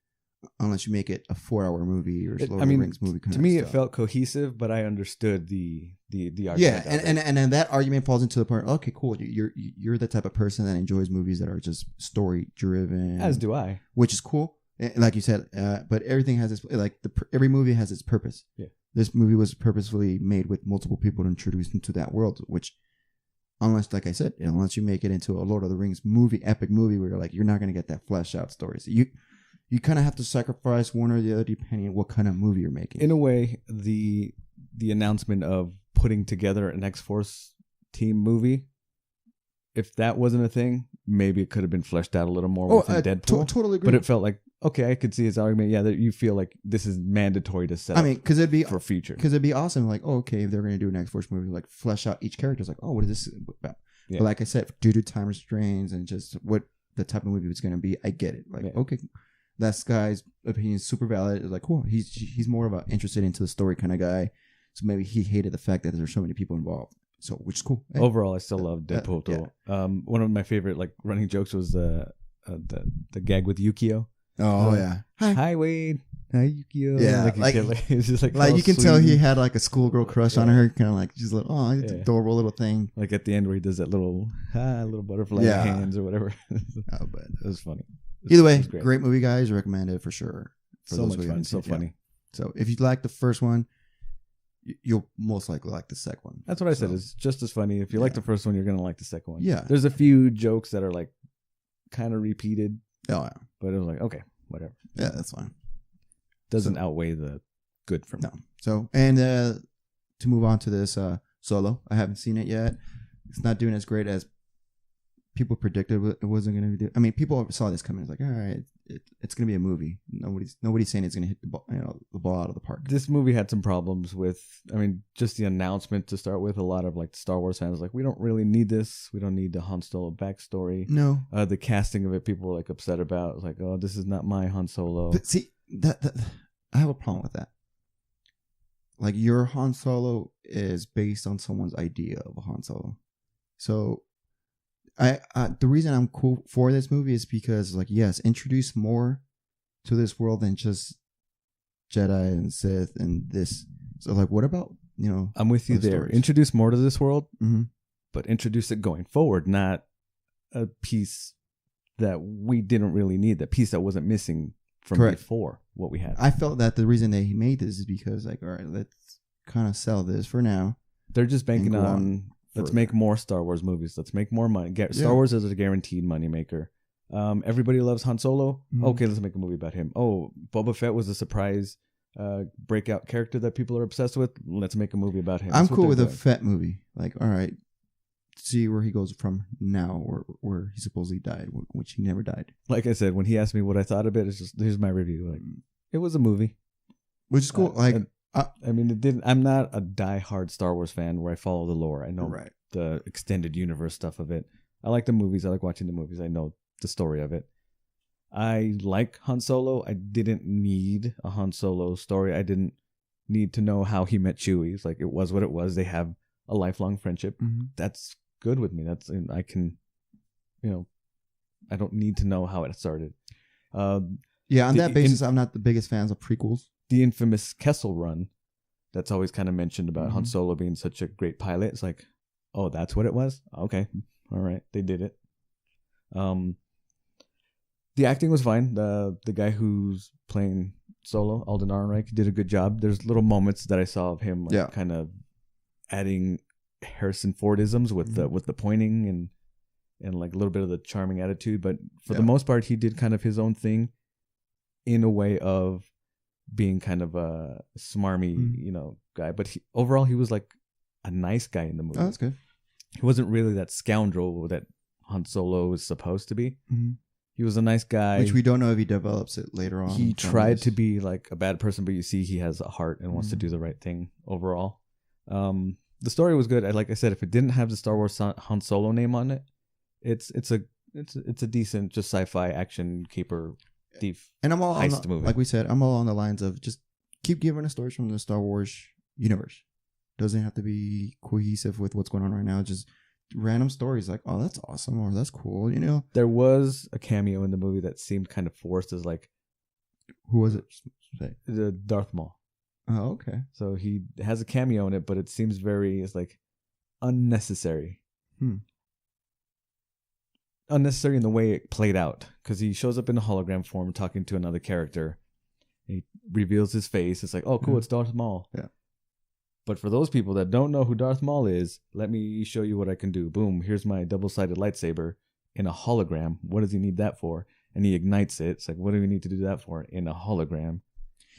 unless you make it a 4-hour movie or Lord I of mean, the Rings movie. To me, it felt cohesive, but I understood the argument. Yeah, and then that argument falls into the point. Okay, cool. You're the type of person that enjoys movies that are just story driven. As do I. Which is cool, like you said. But everything has its every movie has its purpose. Yeah. This movie was purposefully made with multiple people to introduce into that world. Which, unless, like I said, unless you make it into a Lord of the Rings movie, epic movie, where you're not going to get that fleshed out story. So you kind of have to sacrifice one or the other depending on what kind of movie you're making. In a way, the announcement of putting together an X-Force team movie, if that wasn't a thing, maybe it could have been fleshed out a little more within Deadpool. Totally agree. But it felt like, okay, I could see his argument. Yeah, that you feel like this is mandatory to set up because it'd be for future. Because it'd be awesome. Like, oh, okay, if they're going to do an X-Force movie, like flesh out each character. It's like, oh, what is this about? Yeah. But like I said, due to time restraints and just what the type of movie it's going to be, I get it. Like, okay, that guy's opinion is super valid. It's like, cool. He's more of a interested into the story kind of guy. So maybe he hated the fact that there's so many people involved. So, which is cool. Overall, I still love Deadpool. Yeah. One of my favorite running jokes was the gag with Yukio. Oh yeah. Hi Wade. Hi Yukio. Yeah. It's just like you can sweet. tell he had like a schoolgirl crush on her. Kind of like just like, oh, it's an adorable little thing. Like at the end where he does that little butterfly hands or whatever. Oh, but it was funny. Either way, great movie, guys. Recommend it for sure. For so those much fun. So funny. So if you like the first one, you'll most likely like the second one. That's what I said. It's just as funny. If you like the first one, you're gonna like the second one. Yeah. There's a few jokes that are like kind of repeated. Oh yeah. But it was like, okay, whatever. Yeah, that's fine. Doesn't outweigh the good for me. No. So and to move on to this Solo, I haven't seen it yet. It's not doing as great as people predicted it wasn't going to be. I mean, people saw this coming. It's like, all right, it's going to be a movie. Nobody's saying it's going to hit the ball out of the park. This movie had some problems with. I mean, just the announcement to start with. A lot of like Star Wars fans like, we don't really need this. We don't need the Han Solo backstory. No. The casting of it, people were like upset about. It's like, oh, this is not my Han Solo. But see, that I have a problem with that. Like, your Han Solo is based on someone's idea of a Han Solo. So the reason I'm cool for this movie is because, like, yes, introduce more to this world than just Jedi and Sith and this. So, like, what about, I'm with you there. Stories? Introduce more to this world, but introduce it going forward, not a piece that we didn't really need, that piece that wasn't missing from before what we had. I felt that the reason they made this is because, like, all right, let's kind of sell this for now. They're just banking on let's make more Star Wars movies. Let's make more money. Star Wars is a guaranteed moneymaker. Everybody loves Han Solo. Okay, let's make a movie about him. Oh, Boba Fett was a surprise breakout character that people are obsessed with. Let's make a movie about him. I'm cool with a Fett movie. Like, all right, see where he goes from now, or where he supposedly died, which he never died. Like I said, when he asked me what I thought of it, it's just, here's my review. Like, it was a movie, which is cool. I mean, it didn't. I'm not a diehard Star Wars fan where I follow the lore. I know the extended universe stuff of it. I like the movies. I like watching the movies. I know the story of it. I like Han Solo. I didn't need a Han Solo story. I didn't need to know how he met Chewie. It's like, it was what it was. They have a lifelong friendship. That's good with me. I can, I don't need to know how it started. On that basis, I'm not the biggest fans of prequels. The infamous Kessel Run, that's always kind of mentioned about Han Solo being such a great pilot. It's like, oh, that's what it was? Okay. All right. They did it. The acting was fine. The guy who's playing Solo, Alden Ehrenreich, did a good job. There's little moments that I saw of him kind of adding Harrison Fordisms with the pointing and like a little bit of the charming attitude. But for the most part, he did kind of his own thing in a way of being kind of a smarmy, guy. But overall, he was like a nice guy in the movie. Oh, that's good. He wasn't really that scoundrel that Han Solo was supposed to be. He was a nice guy. Which we don't know if he develops it later on. He tried to be like a bad person, but you see he has a heart and wants to do the right thing overall. The story was good. Like I said, if it didn't have the Star Wars Han Solo name on it, it's a decent just sci-fi action caper thief. And I'm all heist movie. Like we said, I'm all on the lines of just keep giving us stories from the Star Wars universe. Doesn't have to be cohesive with what's going on right now. Just random stories like, oh, that's awesome, or that's cool, you know. There was a cameo in the movie that seemed kind of forced as like, who was it? Say. The Darth Maul. Oh, okay. So he has a cameo in it, but it seems it's like unnecessary. Unnecessary in the way it played out, because he shows up in a hologram form talking to another character. He reveals his face. It's like, oh, cool, it's Darth Maul. Yeah. But for those people that don't know who Darth Maul is, let me show you what I can do. Boom, here's my double-sided lightsaber in a hologram. What does he need that for? And he ignites it. It's like, what do we need to do that for? In a hologram.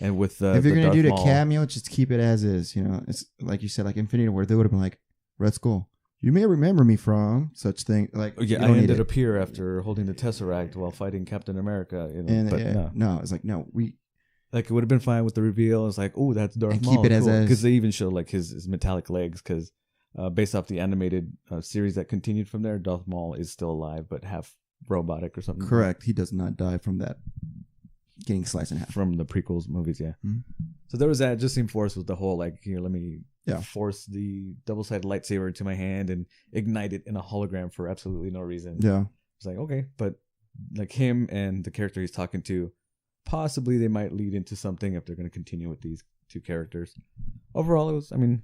And with the if you're going to do the Maul, cameo, just keep it as is. You know, it's like you said, like Infinity War, they would have been like, Red Skull, you may remember me from such thing. Like, yeah, I ended up here after holding the Tesseract while fighting Captain America. You know, and but no, it's like, no, we... Like, it would have been fine with the reveal. It's like, oh, that's Darth Maul. Keep it as because they even show like his metallic legs. Because based off the animated series that continued from there, Darth Maul is still alive, but half robotic or something. Correct. He does not die from that getting sliced in half from the prequels movies. Yeah. Mm-hmm. So there was that. It just seemed forced with the whole like, here, let me force the double-sided lightsaber into my hand and ignite it in a hologram for absolutely no reason. Yeah. It's like, okay, but like him and the character he's talking to, possibly they might lead into something if they're going to continue with these two characters. Overall, it was, I mean,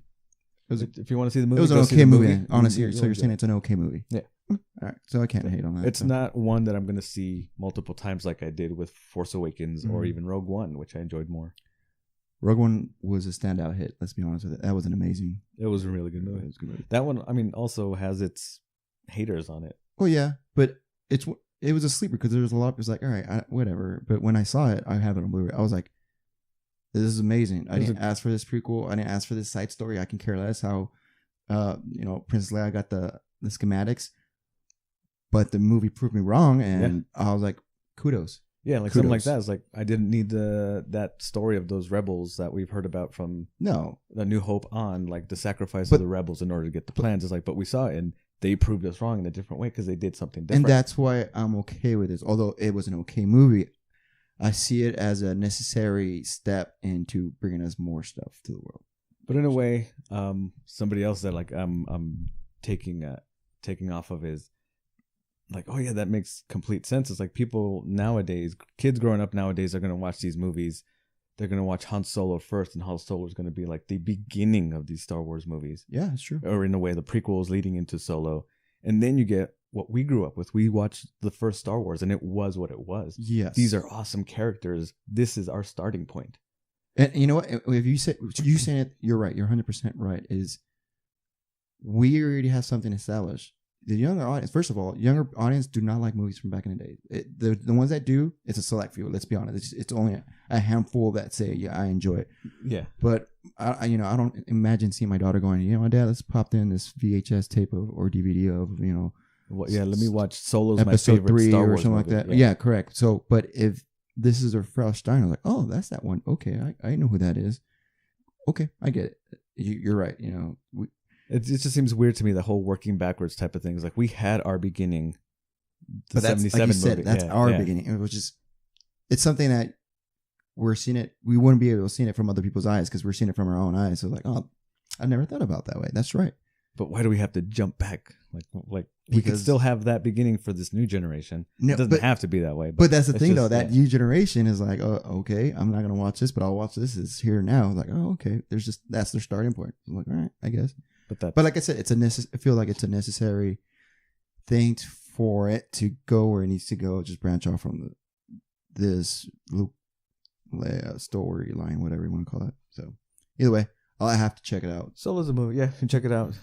if you want to see the movie, it was an okay movie. Honestly, so you're saying it's an okay movie. Yeah. All right. So I can't hate on that. It's not one that I'm going to see multiple times like I did with Force Awakens or even Rogue One, which I enjoyed more. Rogue One was a standout hit. Let's be honest with it. That was an amazing. It was a really good movie. It was a good movie. That one, I mean, also has its haters on it. Well, yeah, but it was a sleeper because there was a lot. It was like, all right, whatever. But when I saw it, I have it on Blu-ray. I was like, this is amazing. I didn't ask for this prequel. I didn't ask for this side story. I can care less how, Princess Leia got the schematics. But the movie proved me wrong, and I was like, kudos. Yeah, like something like that. It's like, I didn't need that story of those rebels that we've heard about from the New Hope on, like the sacrifice of the rebels in order to get the plans. It's like, but we saw it, and they proved us wrong in a different way because they did something different. And that's why I'm okay with this. Although it was an okay movie, I see it as a necessary step into bringing us more stuff to the world. But in a way, somebody else that like I'm taking off of is like, oh yeah, that makes complete sense. It's like people nowadays, kids growing up nowadays are going to watch these movies. They're going to watch Han Solo first, and Han Solo is going to be like the beginning of these Star Wars movies. Yeah, that's true. Or in a way, the prequels leading into Solo. And then you get what we grew up with. We watched the first Star Wars, and it was what it was. Yes. These are awesome characters. This is our starting point. And you know what? If you say it, you're right. You're 100% right. Is we already have something established. The younger audience, first of all, younger audience do not like movies from back in the day. The ones that do, it's a select few. Let's be honest. It's only a handful that say, "Yeah, I enjoy it." Yeah. But I don't imagine seeing my daughter going, "My dad, let's pop in this VHS tape or DVD of let me watch Solo's episode my favorite 3 Star or Wars something movie. like that." Yeah, correct. So, but if this is their first time, I'm like, "Oh, that's that one. Okay, I know who that is." Okay, I get it. You're right. It just seems weird to me, the whole working backwards type of things. Like, we had our beginning, but that's, like you said, that's our beginning. It was just, it's something that we're seeing it. We wouldn't be able to see it from other people's eyes because we're seeing it from our own eyes. So like, oh, I never thought about that way. That's right. But why do we have to jump back? Like we could still have that beginning for this new generation. No, it doesn't have to be that way. But that's the thing, though. That new generation is like, oh, okay, I'm not gonna watch this, but I'll watch this. It's here now. Like, oh, okay. That's their starting point. I'm like, all right, I guess. But like I said, I feel like it's a necessary thing for it to go where it needs to go. Just branch off from this Luke Leia storyline, whatever you want to call it. So either way, I have to check it out. Solo's a movie. Yeah, you can check it out.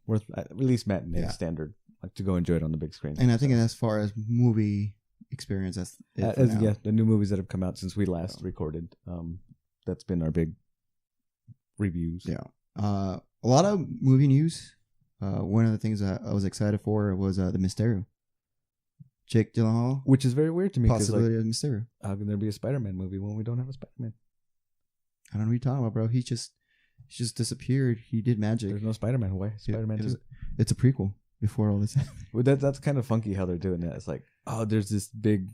Worth at least matinee standard, like to go enjoy it on the big screen. And I think as far as movie experience, that's it the new movies that have come out since we last recorded. That's been our big reviews. Yeah. A lot of movie news. One of the things that I was excited for was the Mysterio. Jake Gyllenhaal. Which is very weird to me. Possibility of Mysterio. How can there be a Spider-Man movie when we don't have a Spider-Man? I don't know what you're talking about, bro. He just disappeared. He did magic. There's no Spider-Man. Why? Spider-Man 2. It's a prequel before all this happened. Well, that's kind of funky how they're doing that. It's like, oh, there's this big,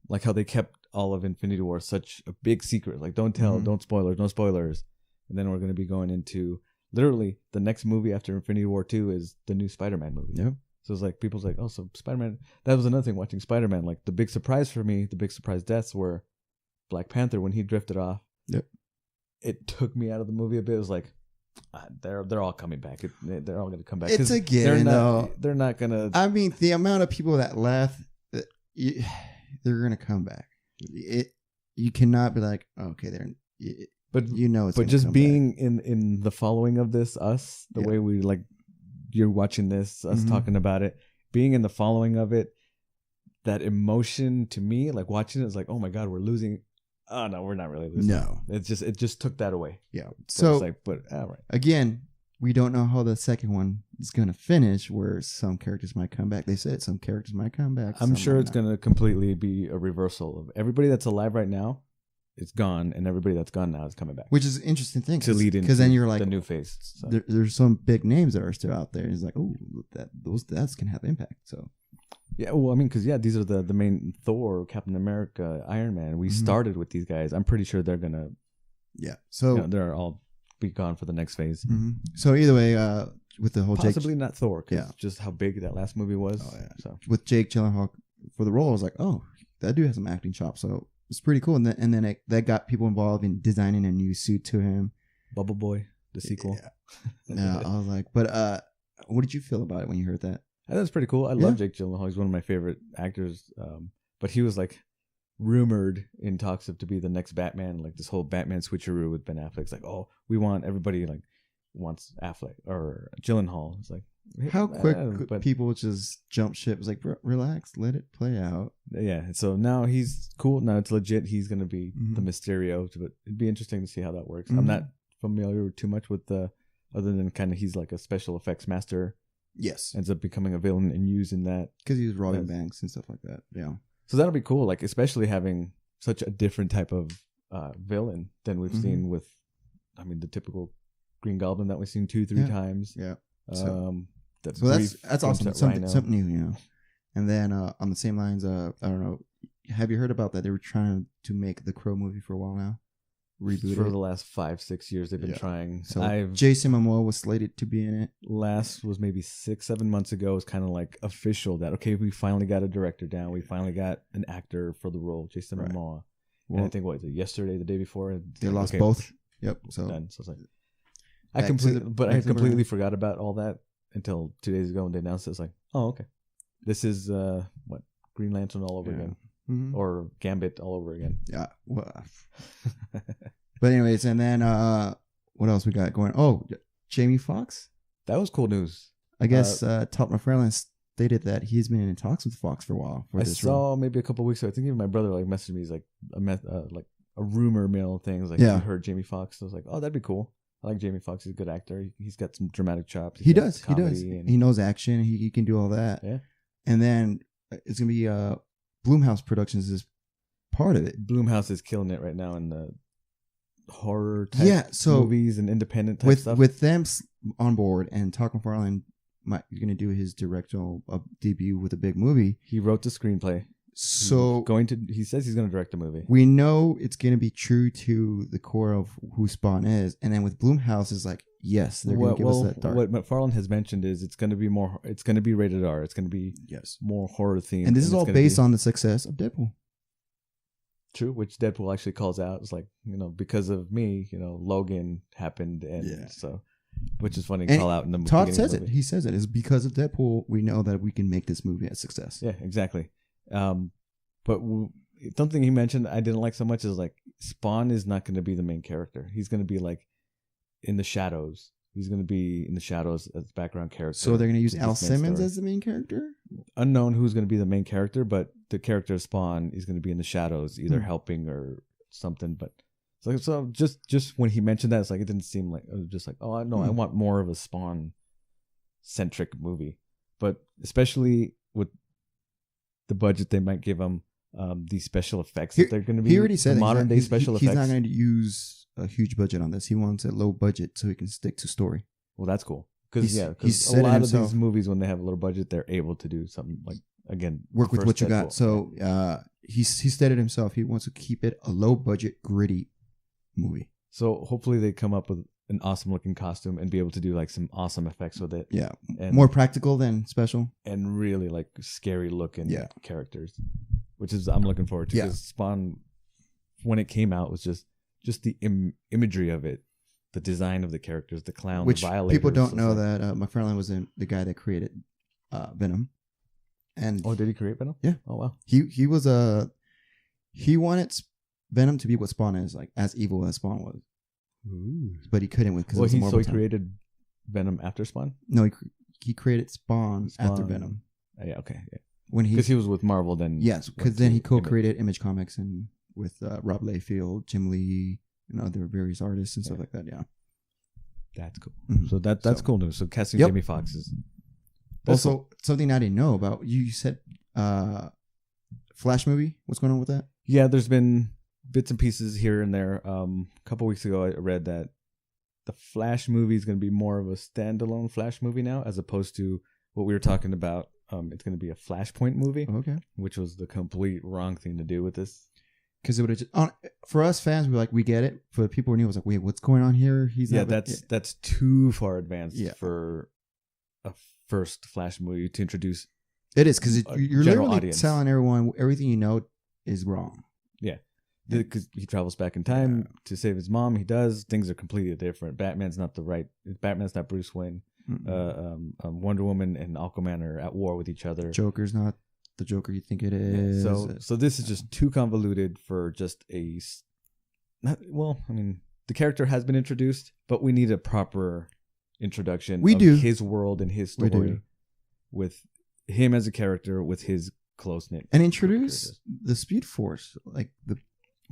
like how they kept all of Infinity War such a big secret. Like, don't tell, don't spoilers, no spoilers. And then we're going to be going into literally the next movie after Infinity War 2 is the new Spider-Man movie. Yep. So it's like people's like, oh, so Spider-Man. That was another thing watching Spider-Man. Like the big surprise for me, the big surprise deaths were Black Panther when he drifted off. Yep. It took me out of the movie a bit. It was like, they're all coming back. They're all going to come back. It's a given, though. They're not going to. I mean, the amount of people that left, they're going to come back. You cannot be like, okay, but you know it's. But just being in the following of this, us, the way we like, you're watching this, us talking about it, being in the following of it, that emotion to me, like watching it, is like, oh my god, we're losing. Oh no, we're not really losing. No, it just took that away. Yeah. So it's like, but all right. Again, we don't know how the second one is going to finish. Where some characters might come back. They said some characters might come back. I'm sure it's going to completely be a reversal of everybody that's alive right now. It's gone, and everybody that's gone now is coming back. Which is an interesting thing to lead into, because then you're like the new phase. So. There's some big names that are still out there. It's like, oh, that's can have impact. So. Yeah, well, I mean, because these are the main Thor, Captain America, Iron Man. We started with these guys. I'm pretty sure they're gonna. Yeah. So they're all be gone for the next phase. Mm-hmm. So either way, with the whole possibly not Thor. Yeah. Just how big that last movie was. Oh yeah. So with Jake Gyllenhaal for the role, I was like, oh, that dude has some acting chops. So it's pretty cool. And then that got people involved in designing a new suit to him. Bubble Boy, the sequel. Yeah. I was like, but what did you feel about it when you heard that? I thought it was pretty cool. I love Jake Gyllenhaal. He's one of my favorite actors. But he was like rumored in talks of to be the next Batman, like this whole Batman switcheroo with Ben Affleck. It's like, oh, we want everybody like wants Affleck or Gyllenhaal. It's like, how quick could people just jump ship? It's like, relax, let it play out. Yeah. So now he's cool. Now it's legit. He's going to be the Mysterio. But it'd be interesting to see how that works. I'm not familiar too much with other than kind of he's like a special effects master. Yes. Ends up becoming a villain and using that. Because he was robbing banks and stuff like that. Yeah. So that'll be cool. Like, especially having such a different type of villain than we've seen with, I mean, the typical Green Goblin that we've seen 2-3 times. Yeah. So that's awesome. Something new, you know. And then on the same lines, I don't know. Have you heard about that? They were trying to make the Crow movie for a while now. Reboot for the last 5-6 years they've been trying. So Jason Momoa was slated to be in it. Last was maybe 6-7 months ago. It was kind of like official that okay, we finally got a director down. We finally got an actor for the role, Jason Momoa. Well, and I think yesterday, the day before, they lost both. Yep. So done. So it's like I completely forgot about all that until 2 days ago when they announced it. It's like, oh okay, this is Green Lantern all over again. Mm-hmm. Or Gambit all over again. Yeah. Well, but anyways, and then what else we got going? Oh, Jamie Foxx. That was cool news. I guess Todd McFarlane stated that he's been in talks with Fox for a while. I saw maybe a couple of weeks ago. I think even my brother like messaged me. He's like a rumor mill thing. He's like, you heard Jamie Foxx. I was like, oh, that'd be cool. I like Jamie Foxx. He's a good actor. He's got some dramatic chops. He does. He knows action. He can do all that. Yeah. And then it's gonna be Blumhouse Productions is part of it. Blumhouse is killing it right now in the horror type movies and independent type stuff. With them on board and Todd McFarlane going to do his directorial debut with a big movie. He wrote the screenplay. So he says he's going to direct the movie. We know it's going to be true to the core of who Spawn is. And then with Blumhouse is like, yes, they're going to give us that dark. What McFarlane has mentioned is it's going to be rated R. It's going to be more horror themed. And this is all based on the success of Deadpool. True, which Deadpool actually calls out. It's like, because of me, Logan happened. And so, which is funny to call out in the movie. Todd says it. He says it. It's because of Deadpool, we know that we can make this movie a success. Yeah, exactly. But something he mentioned I didn't like so much is like Spawn is not going to be the main character. He's going to be like in the shadows. He's going to be in the shadows as background character. So they're going to use Al Simmons as the main character? Unknown who's going to be the main character, but the character of Spawn is going to be in the shadows, either helping or something. But so just when he mentioned that, it's like it didn't seem like, it was just like, oh no, I want more of a Spawn centric movie. But especially with the budget they might give him, these special effects that they're going to be. He already said modern day special effects. He's not going to use a huge budget on this. He wants a low budget so he can stick to story. Well, that's cool. Because a lot of these movies, when they have a little budget, they're able to do something like, again, work with what you got. So he stated himself he wants to keep it a low budget, gritty movie. So hopefully they come up with an awesome looking costume and be able to do like some awesome effects with it. Yeah, and, more practical than special, and really like scary looking characters, which is I'm looking forward to. Yeah. Because Spawn, when it came out, was just the imagery of it, the design of the characters, the clown, which the violators. people don't know that McFarlane was the guy that created Venom. And did he create Venom? Yeah. Oh wow. He was he wanted Venom to be what Spawn is, like as evil as Spawn was. Ooh. But he couldn't because he created Venom after Spawn. No, he created Spawn after Venom. Yeah, okay. Yeah. When because he was with Marvel then. Yes, because then he co-created Image Comics and with Rob Liefeld, Jim Lee, and other various artists and stuff like that. Yeah, that's cool. Mm-hmm. So that's cool news. So casting Jamie Foxx is also something I didn't know about. You said Flash movie. What's going on with that? Yeah, there's been bits and pieces here and there. A couple weeks ago, I read that the Flash movie is going to be more of a standalone Flash movie now, as opposed to what we were talking about. It's going to be a Flashpoint movie, which was the complete wrong thing to do with this. Because it would have just for us fans, we get it. For the people who knew, it was like, wait, what's going on here? That's too far advanced for a first Flash movie to introduce. It is because you're literally audience. telling everyone everything you know is wrong. Yeah. Because he travels back in time to save his mom. He does. Things are completely different. Batman's not Bruce Wayne. Wonder Woman and Aquaman are at war with each other. Joker's not the Joker you think it is. So this is just too convoluted for just the character has been introduced, but we need a proper introduction of his world and his story with him as a character, with his close-knit. And introduce the Speed Force,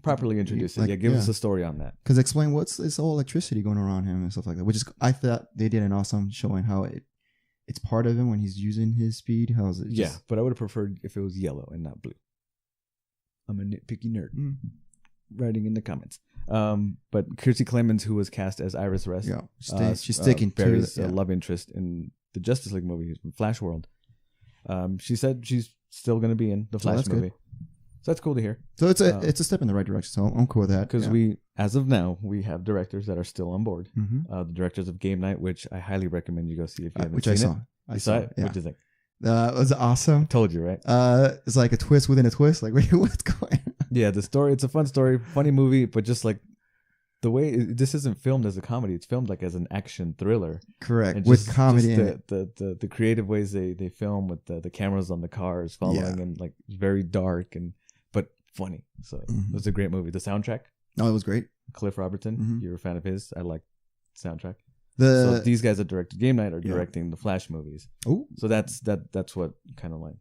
properly introduce it. Give us a story on that. Because explain what's this whole electricity going around him and stuff like that. Which is, I thought they did an awesome showing how it's part of him when he's using his speed. How is it? But I would have preferred if it was yellow and not blue. I'm a nitpicky nerd. Writing in the comments. But Kiersey Clemons, who was cast as Iris West, she's sticking to Barry's love interest in the Justice League movie from Flash World. She said she's still going to be in the Flash movie. Good. So that's cool to hear. So it's a step in the right direction. So I'm cool with that. Because as of now, we have directors that are still on board. The directors of Game Night, which I highly recommend you go see if you haven't seen it. I saw it. Yeah. What do you think? It was awesome. Told you, right? It's like a twist within a twist. Like, wait, what's going on? Yeah, the story, it's a fun story, funny movie, but just like the way this isn't filmed as a comedy, it's filmed like as an action thriller. Correct. With comedy in it. The creative ways they film with the cameras on the cars following and like very dark but funny. So it was a great movie. The soundtrack. Oh, it was great. Cliff Robertson. You're a fan of his. I like the soundtrack. So these guys that directed Game Night are directing the Flash movies. Oh, so that's what kind of like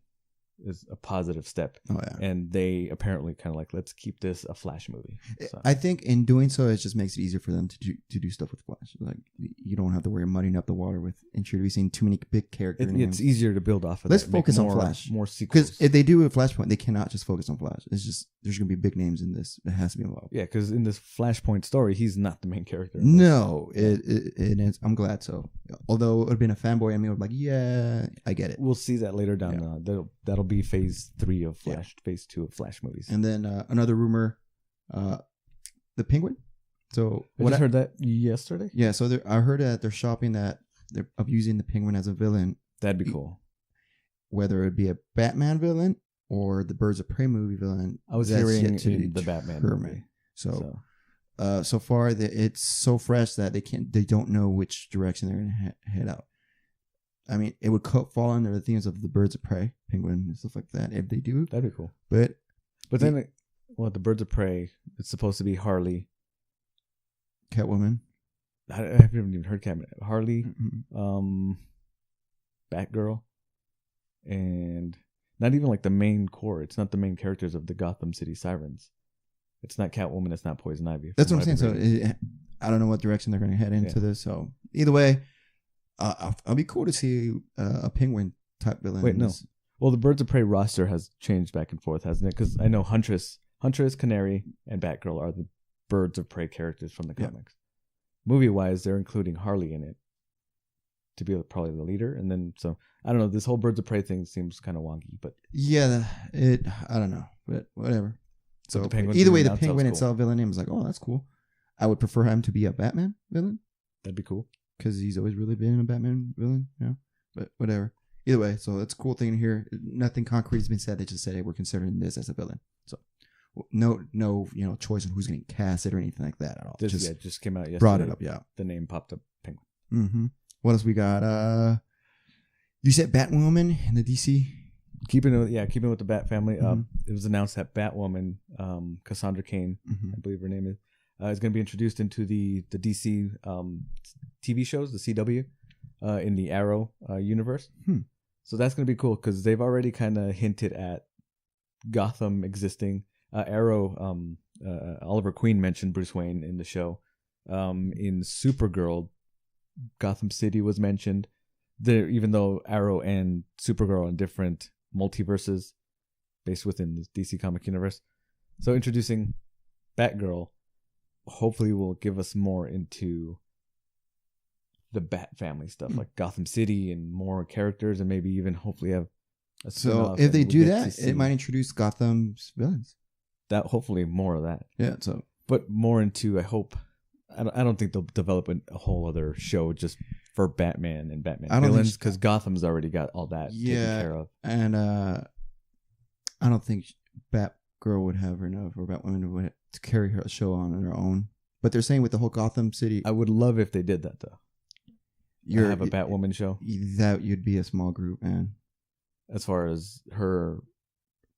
is a positive step. Oh yeah, and they apparently kind of like, let's keep this a Flash movie. So. I think in doing so, it just makes it easier for them to do stuff with Flash. Like you don't have to worry muddying up the water with introducing too many big characters. It's easier to build off of. Let's focus on Flash. More sequels. Because if they do a Flashpoint, they cannot just focus on Flash. It's just there's gonna be big names in this. It has to be involved. Yeah, because in this Flashpoint story, he's not the main character. No, it is. I'm glad so. Although it would have been a fanboy, I mean, I'm like, yeah, I get it. We'll see that later down the line. That'll be phase 3 of Flash, phase 2 of Flash movies. And then another rumor, the Penguin. So I just heard that yesterday. Yeah, so I heard that they're shopping that they're using the Penguin as a villain. That'd be cool. Whether it be a Batman villain or the Birds of Prey movie villain. I was hearing in the Batman movie. So far it's so fresh that they don't know which direction they're gonna head out. I mean, it would fall under the themes of the Birds of Prey, Penguin, and stuff like that. If they do, that'd be cool. But then, the Birds of Prey, it's supposed to be Harley, Catwoman. I haven't even heard Catwoman. Harley, Batgirl, and not even like the main core. It's not the main characters of the Gotham City Sirens. It's not Catwoman. It's not Poison Ivy. That's what I'm saying. So I don't know what direction they're going to head into this. So either way. I'll be cool to see a Penguin type villain. Wait, no. Well, the Birds of Prey roster has changed back and forth, hasn't it? Because I know Huntress, Canary, and Batgirl are the Birds of Prey characters from the comics. Movie-wise, they're including Harley in it to be probably the leader. And then, so, I don't know. This whole Birds of Prey thing seems kind of wonky. But yeah, I don't know. But whatever. So either way, the Penguin itself villain name is like, oh, that's cool. I would prefer him to be a Batman villain. That'd be cool. Because he's always really been a Batman villain, you know? But whatever. Either way, so that's a cool thing to hear. Nothing concrete has been said. They just said, hey, we're considering this as a villain. So no, choice on who's getting casted or anything like that at all. Just came out yesterday. Brought it up, yeah. The name popped up. Penguin. Mm-hmm. What else we got? You said Batwoman in the DC? Keeping with the Bat family. It was announced that Batwoman, Cassandra Cain, I believe her name is going to be introduced into the DC TV shows, the CW, in the Arrow universe. So that's going to be cool because they've already kind of hinted at Gotham existing. Arrow, Oliver Queen mentioned Bruce Wayne in the show. In Supergirl, Gotham City was mentioned. There, even though Arrow and Supergirl are in different multiverses based within the DC comic universe. So introducing Batgirl hopefully will give us more into the Bat family stuff, like Gotham City and more characters, and maybe even hopefully have a so if they do that, it might introduce Gotham's villains. That hopefully more of that. Yeah. So, but more into, I hope. I don't think they'll develop a whole other show just for Batman and Batman villains because Gotham's already got all that taken care of. And I don't think Batgirl would have enough, or Batwoman to carry her show on her own. But they're saying with the whole Gotham City, I would love if they did that though. You have a Batwoman show. That you'd be a small group, man. As far as her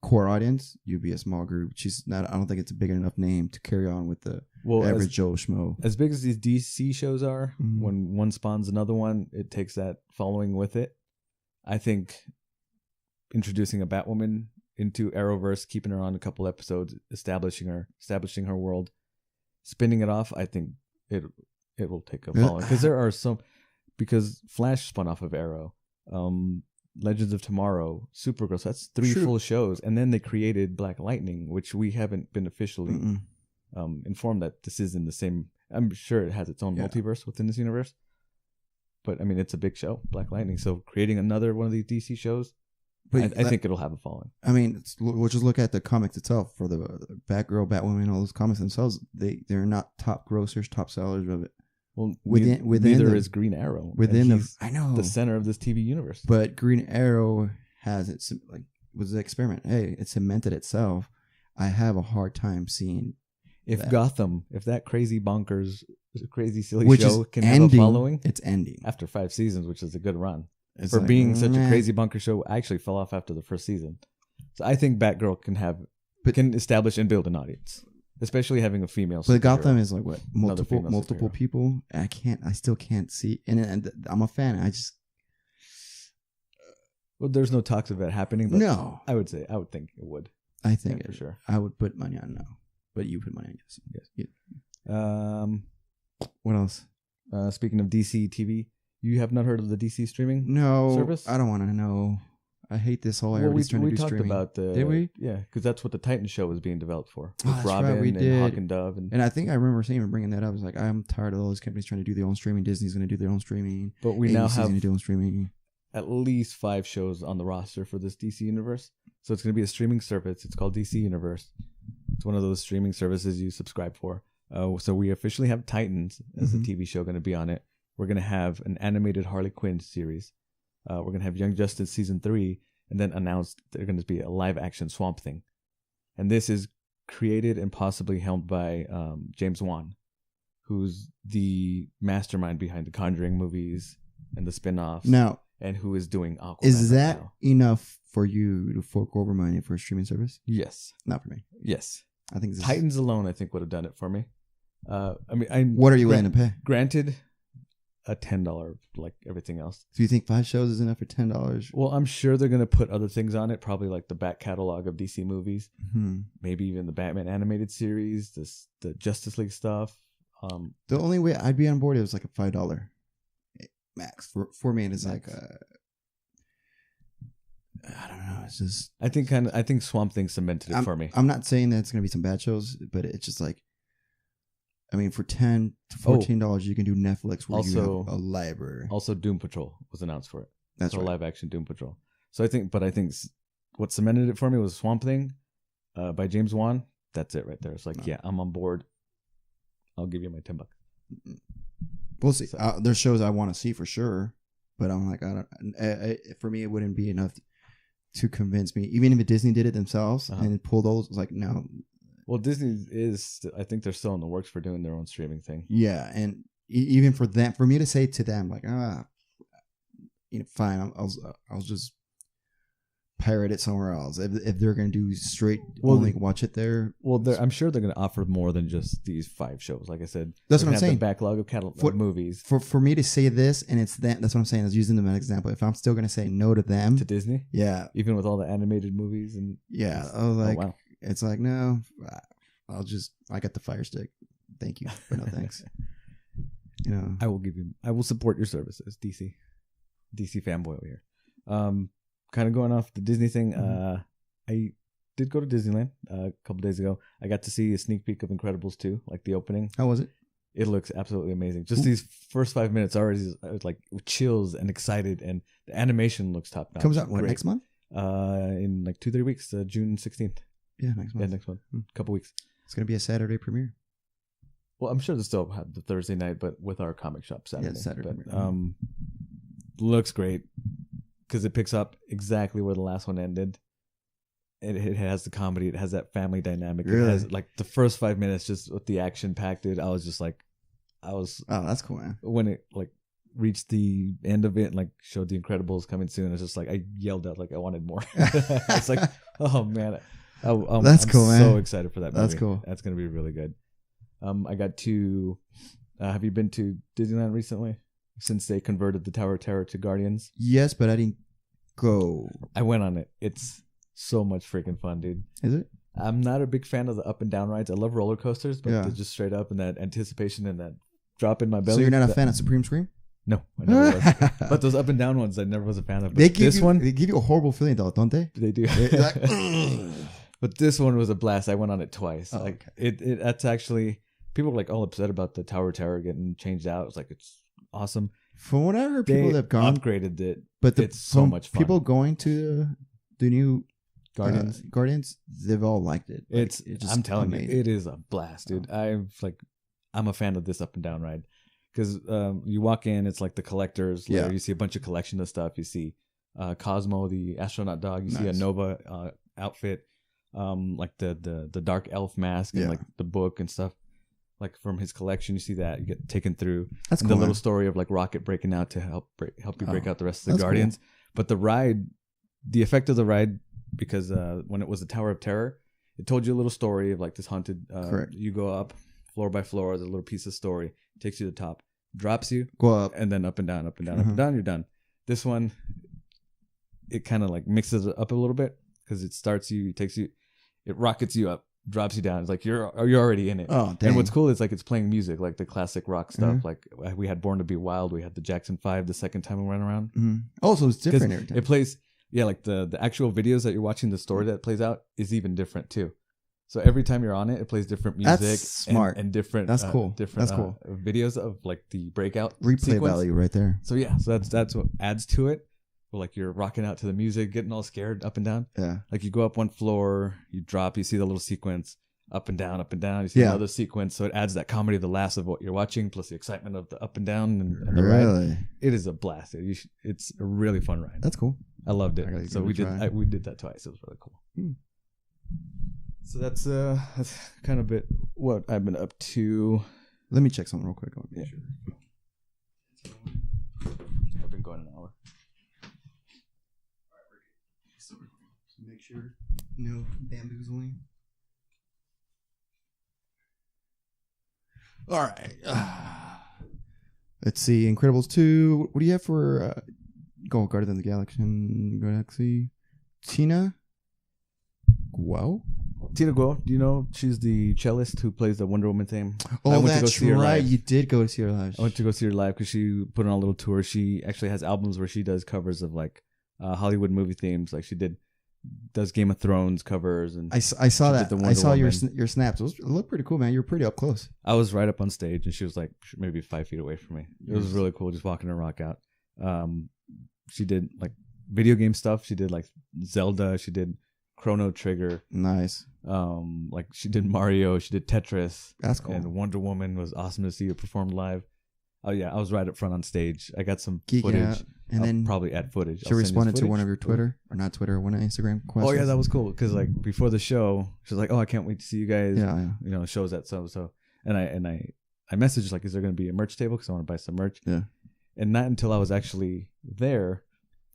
core audience, you'd be a small group. She's not. I don't think it's a big enough name to carry on with the average Joe Schmo. As big as these DC shows are, when one spawns another one, it takes that following with it. I think introducing a Batwoman into Arrowverse, keeping her on a couple episodes, establishing her world, spinning it off, I think it will take a following because there are some. Because Flash spun off of Arrow, Legends of Tomorrow, Supergirl. So that's 3 full shows, and then they created Black Lightning, which we haven't been officially informed that this is in the same. I'm sure it has its own multiverse within this universe, but I mean it's a big show, Black Lightning. So creating another one of these DC shows, I think it'll have a following. I mean, we'll just look at the comics itself for the Batgirl, Batwoman, all those comics themselves. They're not top grossers, top sellers of it. Well, neither is Green Arrow. I know the center of this TV universe. But Green Arrow has it was an experiment. Hey, it cemented itself. I have a hard time seeing if that crazy bonkers, crazy silly which show can have a following. It's ending after 5 seasons, which is a good run for being such a crazy bonker show. I actually fell off after the first season, so I think Batgirl can establish and build an audience. Especially having a female. But Gotham is like what multiple people. I still can't see. And I'm a fan. Well, there's no talks of it happening. But no, I would think it would. I think for sure. I would put money on no, but you put money on yes. Yeah. What else? Speaking of DC TV, you have not heard of the DC streaming service? I don't want to know. I hate this whole everybody's trying to do streaming. We talked about Did we? Yeah, because that's what the Titan show is being developed for. With Robin and Hawk and Dove. And I think I remember even bringing that up. I was like, I'm tired of all these companies trying to do their own streaming. Disney's going to do their own streaming. But we now have going to do own streaming. At least 5 shows on the roster for this DC universe. So it's going to be a streaming service. It's called DC Universe. It's one of those streaming services you subscribe for. So we officially have Titans as a TV show going to be on it. We're going to have an animated Harley Quinn series. We're going to have Young Justice Season 3. And then announced they're going to be a live-action Swamp Thing. And this is created and possibly helmed by James Wan, who's the mastermind behind the Conjuring movies and the spin-offs. Now, and who is doing Aquaman. Is that enough for you to fork over money for a streaming service? Yes. Not for me. Yes. I think Titans alone, I think, would have done it for me. What are you willing to pay? Granted, a $10 like everything else. Do you think 5 shows is enough for $10? Well, I'm sure they're going to put other things on it, probably like the back catalog of DC movies, maybe even the Batman animated series, the Justice League stuff. The only way I'd be on board is like a $5 max. For me, it is like I don't know. It's just I think Swamp Thing cemented it for me. I'm not saying that it's going to be some bad shows, but it's just like. I mean, for $10 to $14, you can do Netflix where you have a library. Also, Doom Patrol was announced for it. That's right. Live action Doom Patrol. So I think what cemented it for me was Swamp Thing by James Wan. That's it right there. It's like, yeah, I'm on board. I'll give you my $10. We'll see. So- There's shows I want to see for sure, but I'm like, I don't. For me, it wouldn't be enough to convince me. Even if Disney did it themselves and pulled those, like no. Well, Disney is. I think they're still in the works for doing their own streaming thing. Yeah, and even for them, for me to say to them, like, fine, I'll just pirate it somewhere else. If they're gonna do straight, only watch it there. Well, I'm sure they're gonna offer more than just these 5 shows. Like I said, that's what I'm saying. The backlog of catalog movies. For me to say this, and it's that. That's what I'm saying. I was using them as an example. If I'm still gonna say no to them, to Disney, yeah, even with all the animated movies and I was like, wow. It's like no, I got the Fire Stick. Thank you, but no thanks. I will support your services, DC fanboy over here. Kind of going off the Disney thing, I did go to Disneyland a couple days ago. I got to see a sneak peek of Incredibles 2, like the opening. How was it? It looks absolutely amazing. Just these first 5 minutes already, I was like chills and excited, and the animation looks top notch. Comes out next month? In like 2-3 weeks, June 16th. Yeah, next month. Yeah, next month. Couple weeks. It's gonna be a Saturday premiere. Well, I'm sure they still have the Thursday night, but with our comic shop Saturday. Yeah, Saturday. But, looks great because it picks up exactly where the last one ended. It has the comedy. It has that family dynamic. Really? It has like the first 5 minutes just with the action packed. Dude, I was just like, oh, that's cool, man. When it like reached the end of it and like showed the Incredibles coming soon, it's just like I yelled out like I wanted more. It's like, oh man, that's cool, man. So excited for that movie. That's cool. That's gonna be really good. I got to. Have you been to Disneyland recently? Since they converted the Tower of Terror to Guardians? Yes, but I didn't go. I went on it. It's so much freaking fun, dude. Is it? I'm not a big fan of the up and down rides. I love roller coasters, but Yeah. they're just straight up and that anticipation and that drop in my belly. So you're not a fan of Supreme Scream? No, I never was. But those up and down ones, I never was a fan of. But They give you a horrible feeling, though, don't they? They do. Like, but this one was a blast. I went on it twice. Oh, like it. That's actually people were like all upset about the Tower of Terror getting changed out. It's like it's awesome. From what I heard, people that have gone upgraded it, but it's so much fun. People going to the new Guardians, they've all liked it. Like, it's just I'm telling you, it is a blast, dude. I'm a fan of this up and down ride because you walk in, it's like the collectors. Yeah, you see a bunch of collection of stuff. You see Cosmo, the astronaut dog. You see a Nova outfit, like the dark elf mask and like the book and stuff. Like from his collection, you see that you get taken through. That's cool, the little story of like Rocket breaking out to help you break out the rest of the Guardians. Cool. But the ride, the effect of the ride, because when it was the Tower of Terror, it told you a little story of like this haunted. Correct. You go up floor by floor. There's a little piece of story. Takes you to the top, drops you, go up, and then up and down, up and down, up and down. You're done. This one, it kind of like mixes it up a little bit because it starts you, takes you, it rockets you up. Drops you down. It's like you're already in it. Oh, dang. And what's cool is like it's playing music, like the classic rock stuff. Like we had Born to Be Wild. We had the Jackson 5 the second time we went around. Oh, so it's different every time. It plays, like the actual videos that you're watching, the story that plays out is even different too. So every time you're on it, it plays different music. That's smart. And different. That's cool. Different. That's cool. Videos of like the breakout replay sequence. value right there. So yeah, so that's what adds to it. Like you're rocking out to the music, getting all scared up and down. Yeah. Like you go up one floor, you drop, you see the little sequence. Up and down, you see another sequence, so it adds that comedy to the last of what you're watching, plus the excitement of the up and down and the ride. It is a blast. It's a really fun ride. That's cool. I loved it. So we did that twice. It was really cool. So that's kind of it. What I've been up to. Let me check something real quick. Yeah. Sure. I've been going an hour. Make sure no bamboozling. All right. Let's see. Incredibles 2. What do you have for Guardians of the Galaxy? Tina Guo? Tina Guo, do you know she's the cellist who plays the Wonder Woman theme? Oh, that's right. You did go to see her live. I went to go see her live because she put on a little tour. She actually has albums where she does covers of like Hollywood movie themes. Like she does Game of Thrones covers, and I saw that. I saw your snaps. It looked pretty cool, man. You were pretty up close. I was right up on stage, and she was like maybe 5 feet away from me. It was really cool, just watching her rock out. She did like video game stuff. She did like Zelda. She did Chrono Trigger. Nice. Like she did Mario. She did Tetris. That's cool. And Wonder Woman was awesome to see her perform live. Oh yeah, I was right up front on stage. I got some Geeking footage. out. And I'll then probably add footage. she responded to one of your Twitter, or not Twitter, one of Instagram questions. Oh yeah, that was cool because like before the show, she's like, "Oh, I can't wait to see you guys." Yeah. You know, shows at so. And I messaged like, "Is there going to be a merch table? Because I want to buy some merch." Yeah. And not until I was actually there,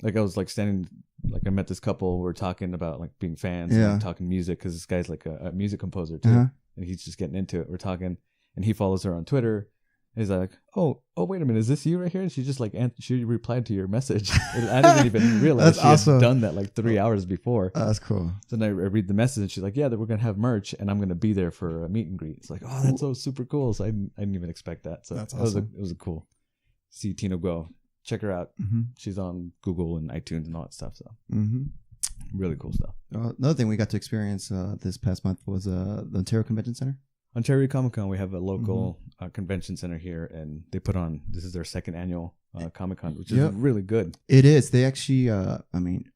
like I was like standing, like I met this couple. We were talking about like being fans, and like, talking music because this guy's like a music composer too, and he's just getting into it. We're talking, and he follows her on Twitter. He's like, oh, wait a minute, is this you right here? And she just like she replied to your message. I didn't even realize she had done that like 3 hours before. That's cool. So then I read the message, and she's like, yeah, that we're gonna have merch, and I'm gonna be there for a meet and greet. It's like, oh, that's so super cool. So I didn't even expect that. So that's awesome. It was a cool. See Tino Go, check her out. Mm-hmm. She's on Google and iTunes and all that stuff. So really cool stuff. Another thing we got to experience this past month was the Ontario Convention Center. Ontario Comic Con, we have a local convention center here, and they put on, this is their second annual Comic Con, which is really good. It is. They actually, I mean,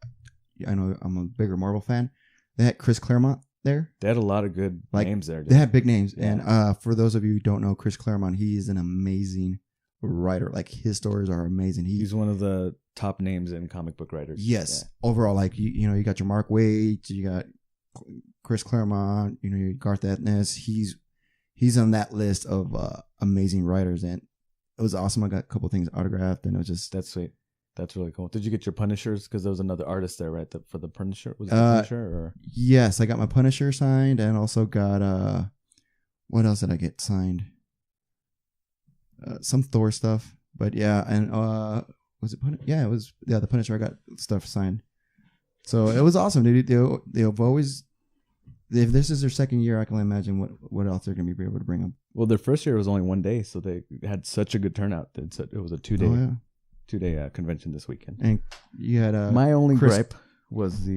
I know I'm a bigger Marvel fan. They had Chris Claremont there. They had a lot of good names there. They had big names. Yeah. And for those of you who don't know Chris Claremont, he is an amazing writer. Like, his stories are amazing. He's one of the top names in comic book writers. Yes. Yeah. Overall, like, you know, you got your Mark Waid, you got Chris Claremont, you know, your Garth Ennis. He's on that list of amazing writers, and it was awesome. I got a couple things autographed, and it was just... That's sweet. That's really cool. Did you get your Punishers? Because there was another artist there, right? For the Punisher? Was it the Punisher? Or? Yes, I got my Punisher signed, and also got... what else did I get signed? Some Thor stuff. But yeah, and was it Punisher? Yeah, it was... Yeah, the Punisher, I got stuff signed. So it was awesome, dude. They've always... If this is their second year, I can imagine what else they're going to be able to bring them. Well, their first year was only 1 day, so they had such a good turnout. It was a 2-day convention this weekend. And you had my only gripe was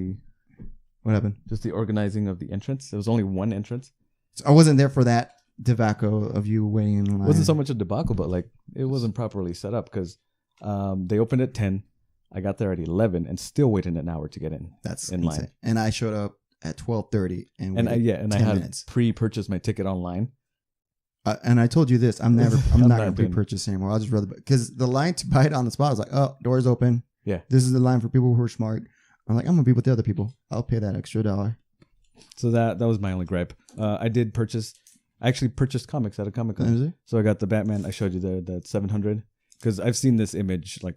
what happened? Just the organizing of the entrance. There was only one entrance. So I wasn't there for that debacle of you waiting in line. It wasn't so much a debacle, but like it wasn't properly set up because they opened at 10. I got there at 11 and still waited an hour to get in. That's in insane. line. And I showed up at 12:30 and I had pre-purchased my ticket online. And I told you this, I'm not going to pre-purchase anymore. I'll just rather, because the line to buy it on the spot was like, oh, doors open. Yeah, this is the line for people who are smart. I'm like, I'm gonna be with the other people. I'll pay that extra $1. So that was my only gripe. I actually purchased comics at a Comic Con. So I got the Batman. I showed you the 700 because I've seen this image like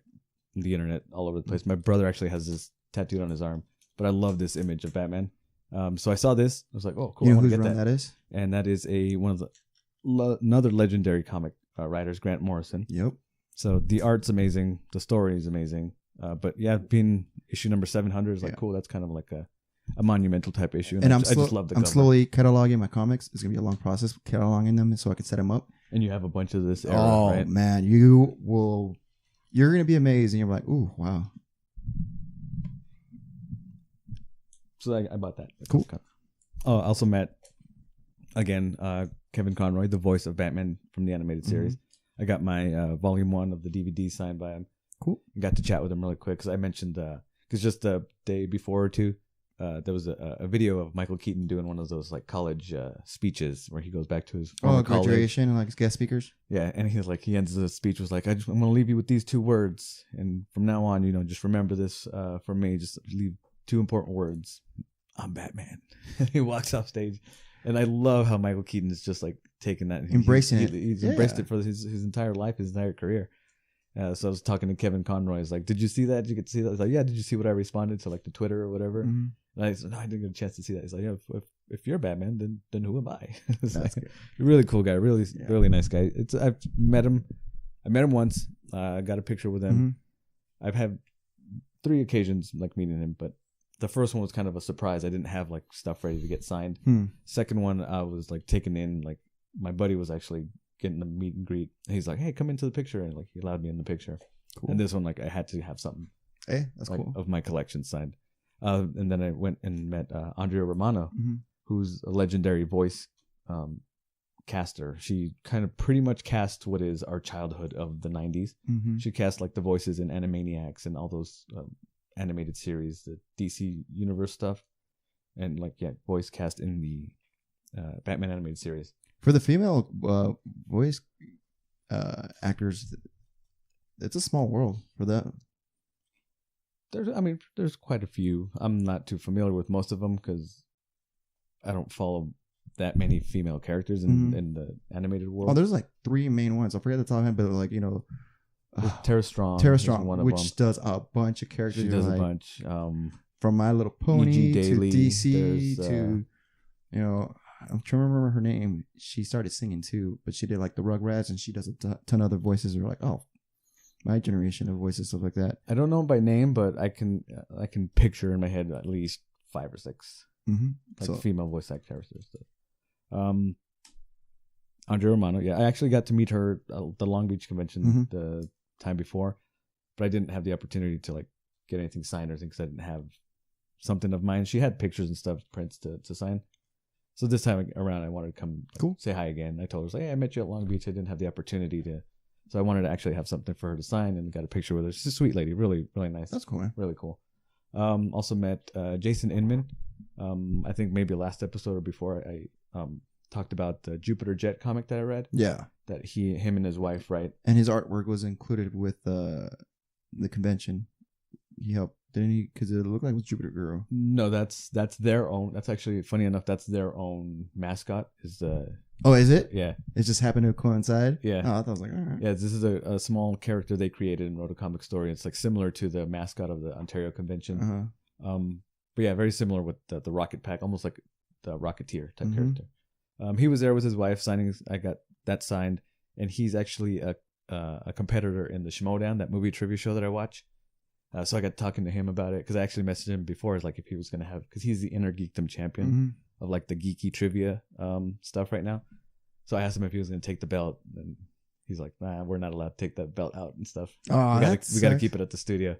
on the internet all over the place. My brother actually has this tattooed on his arm, but I love this image of Batman. So I saw this. I was like, "Oh, cool! You know I want to whose get run that is?" And that is one of the another legendary comic writers, Grant Morrison. Yep. So the art's amazing, the story is amazing. But yeah, being issue number 700 is like cool. That's kind of like a monumental type issue. And I just love the cover. I'm slowly cataloging my comics. It's gonna be a long process cataloging them so I can set them up. And you have a bunch of this era, right? Oh man, you're gonna be amazed, and you're like, ooh, wow. So I bought that. Cool. Oh, I also met, again, Kevin Conroy, the voice of Batman from the animated series. I got my volume 1 of the DVD signed by him. Cool. Got to chat with him really quick because I mentioned, because just the day before or two, there was a video of Michael Keaton doing one of those like college speeches where he goes back to his graduation and like guest speakers. Yeah, and he ends the speech was like, I'm going to leave you with these 2 words, and from now on, just remember this for me. Just leave 2 important words. I'm Batman. He walks off stage, and I love how Michael Keaton is just like taking that, embracing it. He's embraced it for his entire life, his entire career. So I was talking to Kevin Conroy. He's like, "Did you see that? Did you get to see that?" I was like, "Yeah." Did you see what I responded to, like the Twitter or whatever? And I said, "No, I didn't get a chance to see that." He's like, "Yeah, if you're Batman, then who am I?" It's like, really cool guy, really nice guy. I've met him. I met him once. I got a picture with him. I've had 3 occasions like meeting him, but the first one was kind of a surprise. I didn't have like stuff ready to get signed. Second one, I was like taken in. Like my buddy was actually getting the meet and greet. And he's like, "Hey, come into the picture," and like he allowed me in the picture. Cool. And this one, like I had to have something. Hey, that's like, cool. Of my collection signed. And then I went and met Andrea Romano, who's a legendary voice caster. She kind of pretty much cast what is our childhood of the 90s. She cast like the voices in Animaniacs and all those animated series, the DC Universe stuff, and like voice cast in the Batman animated series. For the female voice actors. It's a small world for that. There's quite a few. I'm not too familiar with most of them because I don't follow that many female characters in the animated world. Oh, there's like 3 main ones. I forget the top of my head, but like, you know, Tara Strong. Tara Strong, one of which them. does a bunch of characters. She does a bunch. From My Little Pony E.G. Daily, to DC there's, to, you know, I'm trying to remember her name. She started singing too, but she did like the Rugrats, and she does a ton of other voices. We're like, oh, my generation of voices, stuff like that. I don't know by name, but I can picture in my head at least 5 or 6 female voice actor characters. Andrea Romano, yeah, I actually got to meet her at the Long Beach convention the time before, but I didn't have the opportunity to like get anything signed or anything because I didn't have something of mine. She had pictures and stuff, prints to sign. So this time around, I wanted to come say hi again. I told her, hey, I met you at Long Beach. I didn't have the opportunity to. So I wanted to actually have something for her to sign and got a picture with her. She's a sweet lady. Really, really nice. That's cool, man. Really cool. Also met Jason Inman. I think maybe last episode or before I talked about the Jupiter Jet comic that I read. Yeah. That him and his wife write. And his artwork was included with the convention. He helped, didn't he? Because it looked like it was Jupiter Girl. No, that's their own. That's actually funny enough. That's their own mascot. Oh, is it? Yeah. It just happened to coincide? Yeah. Oh, I thought I was like, all right. Yeah, this is a small character they created and wrote a comic story. It's like similar to the mascot of the Ontario convention. But yeah, very similar with the Rocket Pack, almost like the Rocketeer type character. He was there with his wife signing. I got that signed, and he's actually a competitor in the Schmodown, that movie trivia show that I watch. So I got talking to him about it because I actually messaged him before. It's like if he was going to have, because he's the Inner Geekdom champion of like the geeky trivia stuff right now. So I asked him if he was going to take the belt, and he's like, "Nah, we're not allowed to take that belt out and stuff. Oh, we got to keep it at the studio."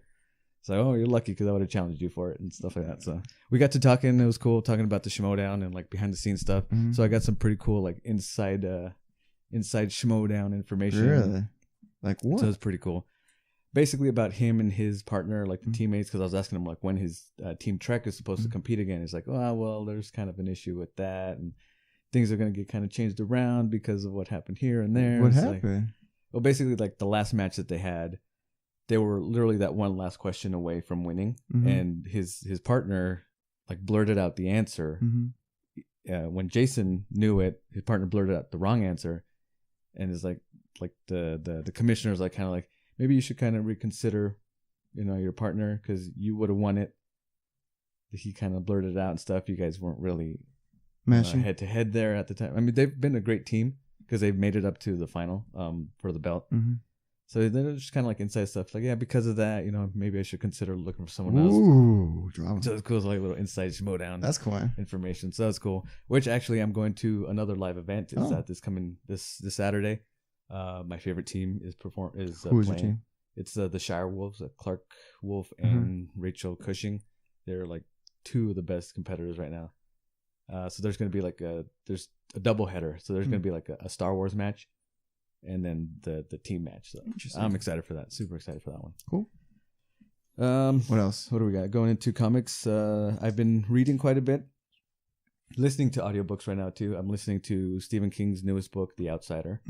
So, oh, you're lucky because I would have challenged you for it and stuff like that. So we got to talking. It was cool talking about the Schmodown and like behind the scenes stuff. So I got some pretty cool like inside Schmodown information. Really? Like what? So it was pretty cool. Basically about him and his partner, like the teammates, because I was asking him like when his Team Trek is supposed to compete again. He's like, oh, well, there's kind of an issue with that, and things are going to get kind of changed around because of what happened here and there. What happened? Like, well, basically, like the last match that they had, they were literally that one last question away from winning, and his partner like blurted out the answer. When Jason knew it, his partner blurted out the wrong answer, and is like the commissioner's like kind of like, maybe you should kind of reconsider, your partner, because you would have won it. He kind of blurted it out and stuff. You guys weren't really head to head there at the time. I mean, they've been a great team because they've made it up to the final for the belt. So they're just kind of like inside stuff. Like, yeah, because of that, maybe I should consider looking for someone else. Ooh, drama. So it's cool. It's like a little inside Schmodown. That's cool, man. Information. So that's cool. Which actually I'm going to another live event. Is at this Saturday. My favorite team is Who's your team? It's the Shire Wolves, Clark Wolf and Rachel Cushing. They're like 2 of the best competitors right now. So there's going to be like there's a double header. So there's going to be like a Star Wars match, and then the team match. So I'm excited for that. Super excited for that one. Cool. What else? What do we got? Going into comics. I've been reading quite a bit. Listening to audiobooks right now too. I'm listening to Stephen King's newest book, The Outsider.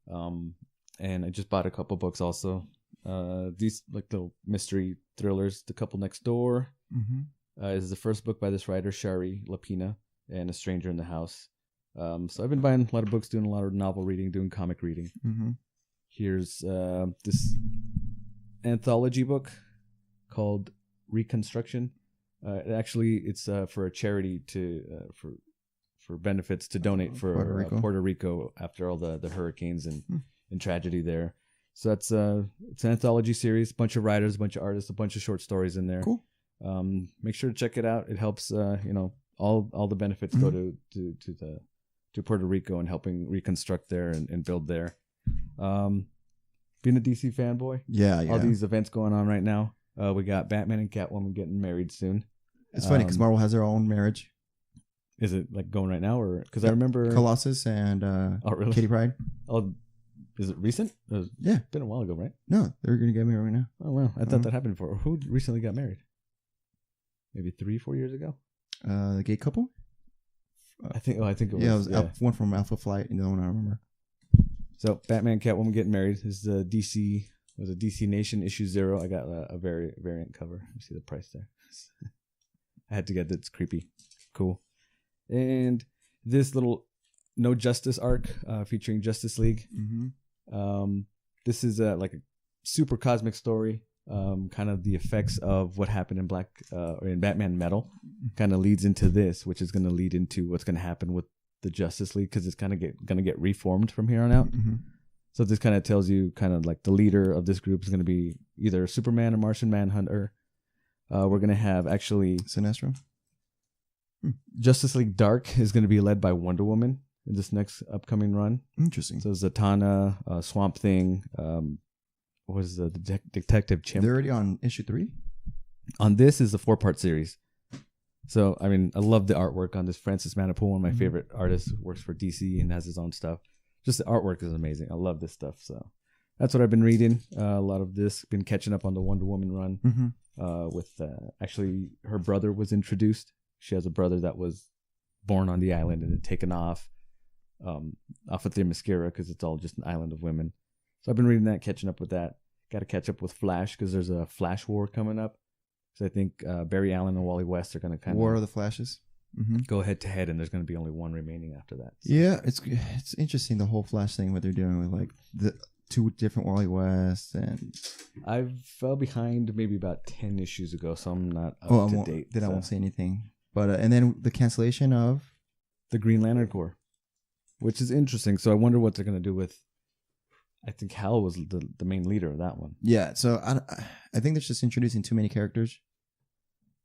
And I just bought a couple books also. These like the mystery thrillers, The Couple Next Door. Is the first book by this writer, Shari Lapina, and A Stranger in the House. So I've been buying a lot of books, doing a lot of novel reading, doing comic reading. Here's this anthology book called Reconstruction. It's for a charity for benefits to donate for Puerto Rico after all the hurricanes and tragedy there. So that's it's an anthology series, bunch of writers, a bunch of artists, a bunch of short stories in there. Cool. Make sure to check it out. It helps all the benefits go to Puerto Rico and helping reconstruct there and build there. Being a DC fanboy, yeah. All these events going on right now. We got Batman and Catwoman getting married soon. It's funny because Marvel has their own marriage. Is it like going right now, or because I remember Colossus and really? Kitty Pryde? Oh, is it recent? Yeah, been a while ago, right? No, they're gonna get married right now. Oh wow, I thought that happened before. Who recently got married? Maybe 3-4 years ago. The gay couple. I think it was. Yeah, it was one from Alpha Flight, and the other one I remember. So Batman, Catwoman getting married is the DC. Was a DC Nation issue 0. I got a variant cover. You see the price there. I had to get that's creepy, cool. And this little No Justice arc featuring Justice League. Mm-hmm. This is like a super cosmic story. Kind of the effects of what happened in Batman Metal kind of leads into this, which is going to lead into what's going to happen with the Justice League, because it's kind of going to get reformed from here on out. Mm-hmm. So this kind of tells you kind of like the leader of this group is going to be either Superman or Martian Manhunter. We're going to have actually Sinestro. Justice League Dark is going to be led by Wonder Woman in this next upcoming run. Interesting. So Zatanna, Swamp Thing, what was the Detective Chimp? They're already on issue 3? On this is a 4-part series. So, I mean, I love the artwork on this. Francis Manapul, one of my favorite artists, works for DC and has his own stuff. Just the artwork is amazing. I love this stuff. So that's what I've been reading. A lot of this. Been catching up on the Wonder Woman run. With actually, her brother was introduced. She has a brother that was born on the island and then taken off of Themyscira, because it's all just an island of women. So I've been reading that, catching up with that. Got to catch up with Flash, because there's a Flash War coming up. So I think Barry Allen and Wally West are going to kind of War of the Flashes. Go head to head, and there's going to be only one remaining after that. So. Yeah, it's interesting, the whole Flash thing, what they're doing with like the 2 different Wally West. And I fell behind maybe about 10 issues ago, so I'm not up to date. Then I won't say anything. But and then the cancellation of the Green Lantern Corps, which is interesting. So I wonder what they're going to do with. I think Hal was the main leader of that one. Yeah, so I think they're just introducing too many characters.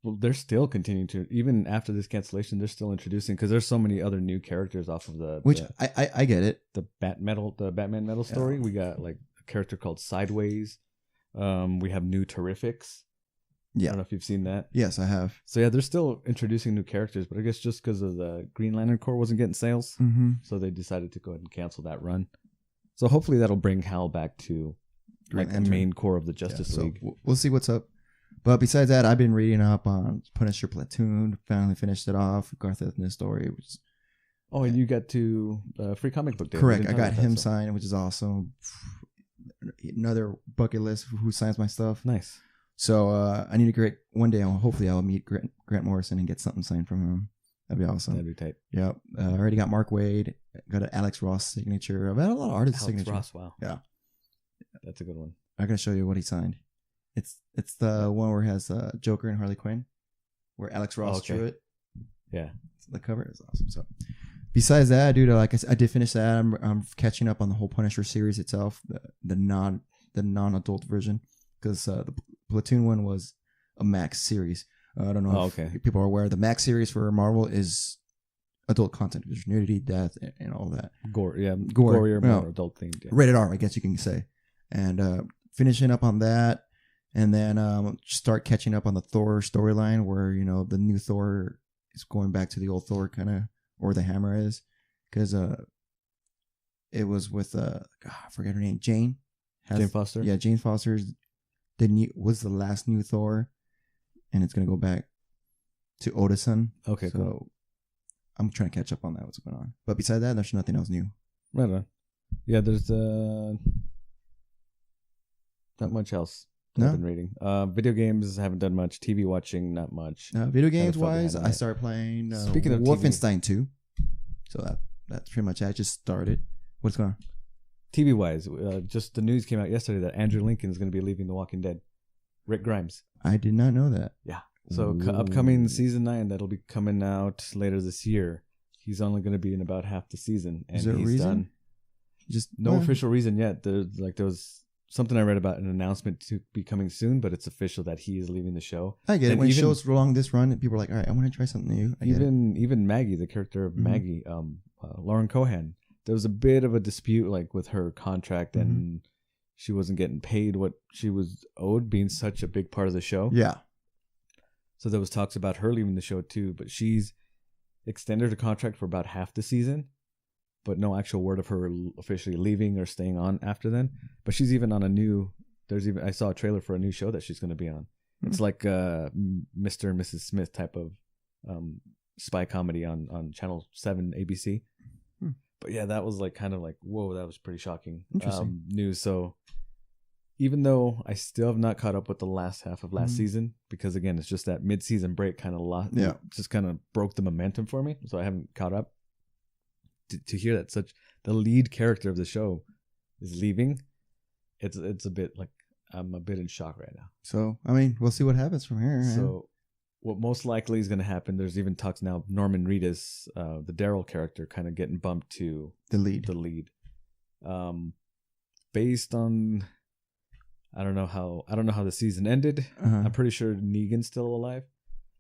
Well, they're still continuing to, even after this cancellation, they're still introducing, because there's so many other new characters off of I get it. The Batman Metal story. Yeah. We got like a character called Sideways. We have new Terrifics. Yeah. I don't know if you've seen that. Yes, I have. So yeah, they're still introducing new characters, but I guess just because of the Green Lantern Corps wasn't getting sales, so they decided to go ahead and cancel that run. So hopefully that'll bring Hal back to like the main core of the Justice League. So we'll see what's up. But besides that, I've been reading up on Punisher Platoon. Finally finished it off. Garth Ennis story. And you got to Free Comic Book Day. Correct. I got him signed, which is awesome. Another bucket list for who signs my stuff. Nice. So I need to create one day. Hopefully, I'll meet Grant Morrison and get something signed from him. That'd be awesome. That'd be tight. Yep. I already got Mark Waid. Got an Alex Ross signature. I've had a lot of artists' signatures. Alex Ross. Wow. Yeah. That's a good one. I gotta show you what he signed. It's the one where it has Joker and Harley Quinn, where Alex Ross drew it. Yeah, the cover is awesome. So, besides that, dude, like I did finish that. I'm catching up on the whole Punisher series itself, the non-adult version, because the Platoon one was a Max series. I don't know if people are aware. The Max series for Marvel is adult content. There's nudity, death, and all that. Gore, gorier, more adult themed. Yeah. Rated R, I guess you can say. And finishing up on that. And then start catching up on the Thor storyline, where the new Thor is going back to the old Thor kind of, or the Hammer is, because it was with I forget her name, Jane Foster. Yeah, Jane Foster's was the last new Thor, and it's gonna go back to Odinson. Okay, so cool. I'm trying to catch up on that. What's going on? But besides that, there's nothing else new. Right on. Yeah, there's not much else. I've been reading. Video games, haven't done much. TV watching, not much. Video games wise, I started playing Speaking of Wolfenstein 2. So that's pretty much it. I just started. What's going on? TV wise, just the news came out yesterday that Andrew Lincoln is going to be leaving The Walking Dead. Rick Grimes. I did not know that. Yeah. So upcoming season 9 that'll be coming out later this year. He's only going to be in about half the season, and is there a reason? Done. Just no official reason yet. There was something I read about an announcement to be coming soon, but it's official that he is leaving the show. I get it. When shows prolong this run, people are like, all right, I want to try something new. Even Maggie, the character of Maggie, Lauren Cohan, there was a bit of a dispute like with her contract, and she wasn't getting paid what she was owed, being such a big part of the show. Yeah. So there was talks about her leaving the show too, but she's extended her contract for about half the season. But no actual word of her officially leaving or staying on after then. But she's even on I saw a trailer for a new show that she's going to be on. It's like Mr. and Mrs. Smith type of spy comedy on Channel 7 ABC. But yeah, that was like kind of like, whoa, that was pretty shocking Interesting. news. So even though I still have not caught up with the last half of last season, because again, it's just that mid-season break kind of just kind of broke the momentum for me. So I haven't caught up. To hear that the lead character of the show is leaving, it's a bit like, I'm a bit in shock right now. So, I mean, we'll see what happens from here. So what most likely is going to happen, there's even talks now of Norman Reedus, the Daryl character, kind of getting bumped to the lead. Based on, I don't know how the season ended. I'm pretty sure Negan's still alive,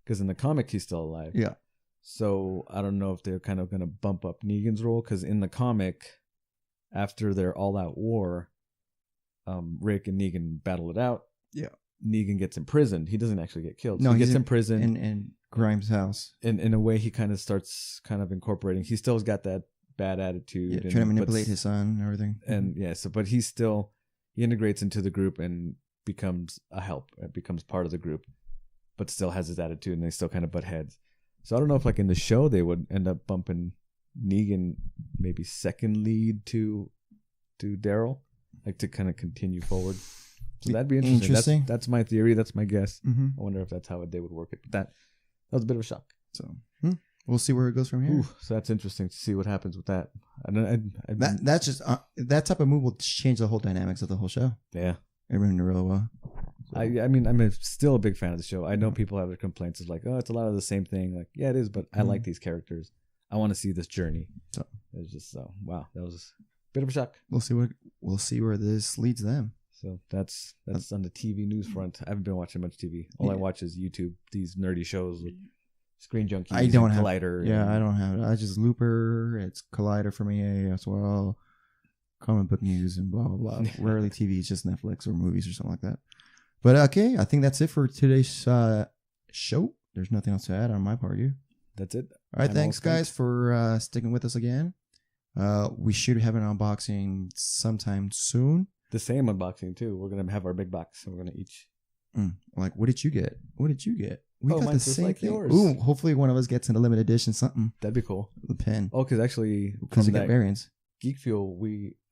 because in the comic he's still alive. Yeah. So I don't know if they're kind of going to bump up Negan's role, because in the comic, after their all-out war, Rick and Negan battle it out. Yeah. Negan gets imprisoned. He doesn't actually get killed. No, he gets imprisoned in Grimes' house. In a way, he kind of starts kind of incorporating. He still's got that bad attitude. Trying to manipulate his son and everything. And but he integrates into the group and becomes a help. It becomes part of the group, but still has his attitude, and they still kind of butt heads. So I don't know if like in the show they would end up bumping Negan maybe second lead to Daryl, like to kind of continue forward. So that'd be interesting. That's my theory. That's my guess. I wonder if that's how they would work it. But that was a bit of a shock. So we'll see where it goes from here. So that's interesting to see what happens with that. That's just that type of move will change the whole dynamics of the whole show. Yeah, everyone really well. So. I mean, I'm still a big fan of the show. I know people have their complaints. It's like, oh, it's a lot of the same thing. Like, yeah, it is, but I like these characters. I want to see this journey. So it's just wow, that was a bit of a shock. We'll see where this leads them. So that's on the TV news front. I haven't been watching much TV. All I watch is YouTube. These nerdy shows with Screen Junkies. I don't have Collider. I don't have it. I just Looper. It's Collider for me as well. Comic book news and blah blah blah. Rarely TV. It's just Netflix or movies or something like that. But okay, I think that's it for today's show. There's nothing else to add on my part. You. That's it. All right, thanks guys for sticking with us again. We should have an unboxing sometime soon. The same unboxing too. We're gonna have our big box, and we're gonna each. Like, what did you get? What did you get? We got the same like thing. Yours. Ooh, hopefully one of us gets in a limited edition something. That'd be cool. The pen. Oh, because actually, because we got variants. Geek Fuel.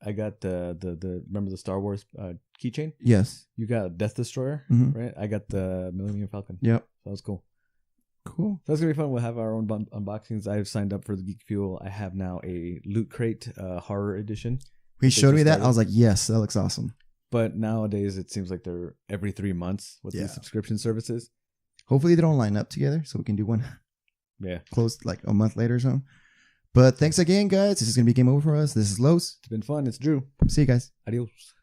I got the remember the Star Wars keychain? Yes. You got a Death Destroyer, right? I got the Millennium Falcon. Yep. That was cool. Cool. So that's gonna be fun. We'll have our own unboxings. I've signed up for the Geek Fuel. I have now a Loot Crate horror edition. He showed me that. I was like, yes, that looks awesome. But nowadays, it seems like they're every 3 months with these subscription services. Hopefully, they don't line up together so we can do one. Yeah. Close like a month later or something. But thanks again, guys. This is going to be game over for us. This is Los. It's been fun. It's Drew. See you guys. Adios.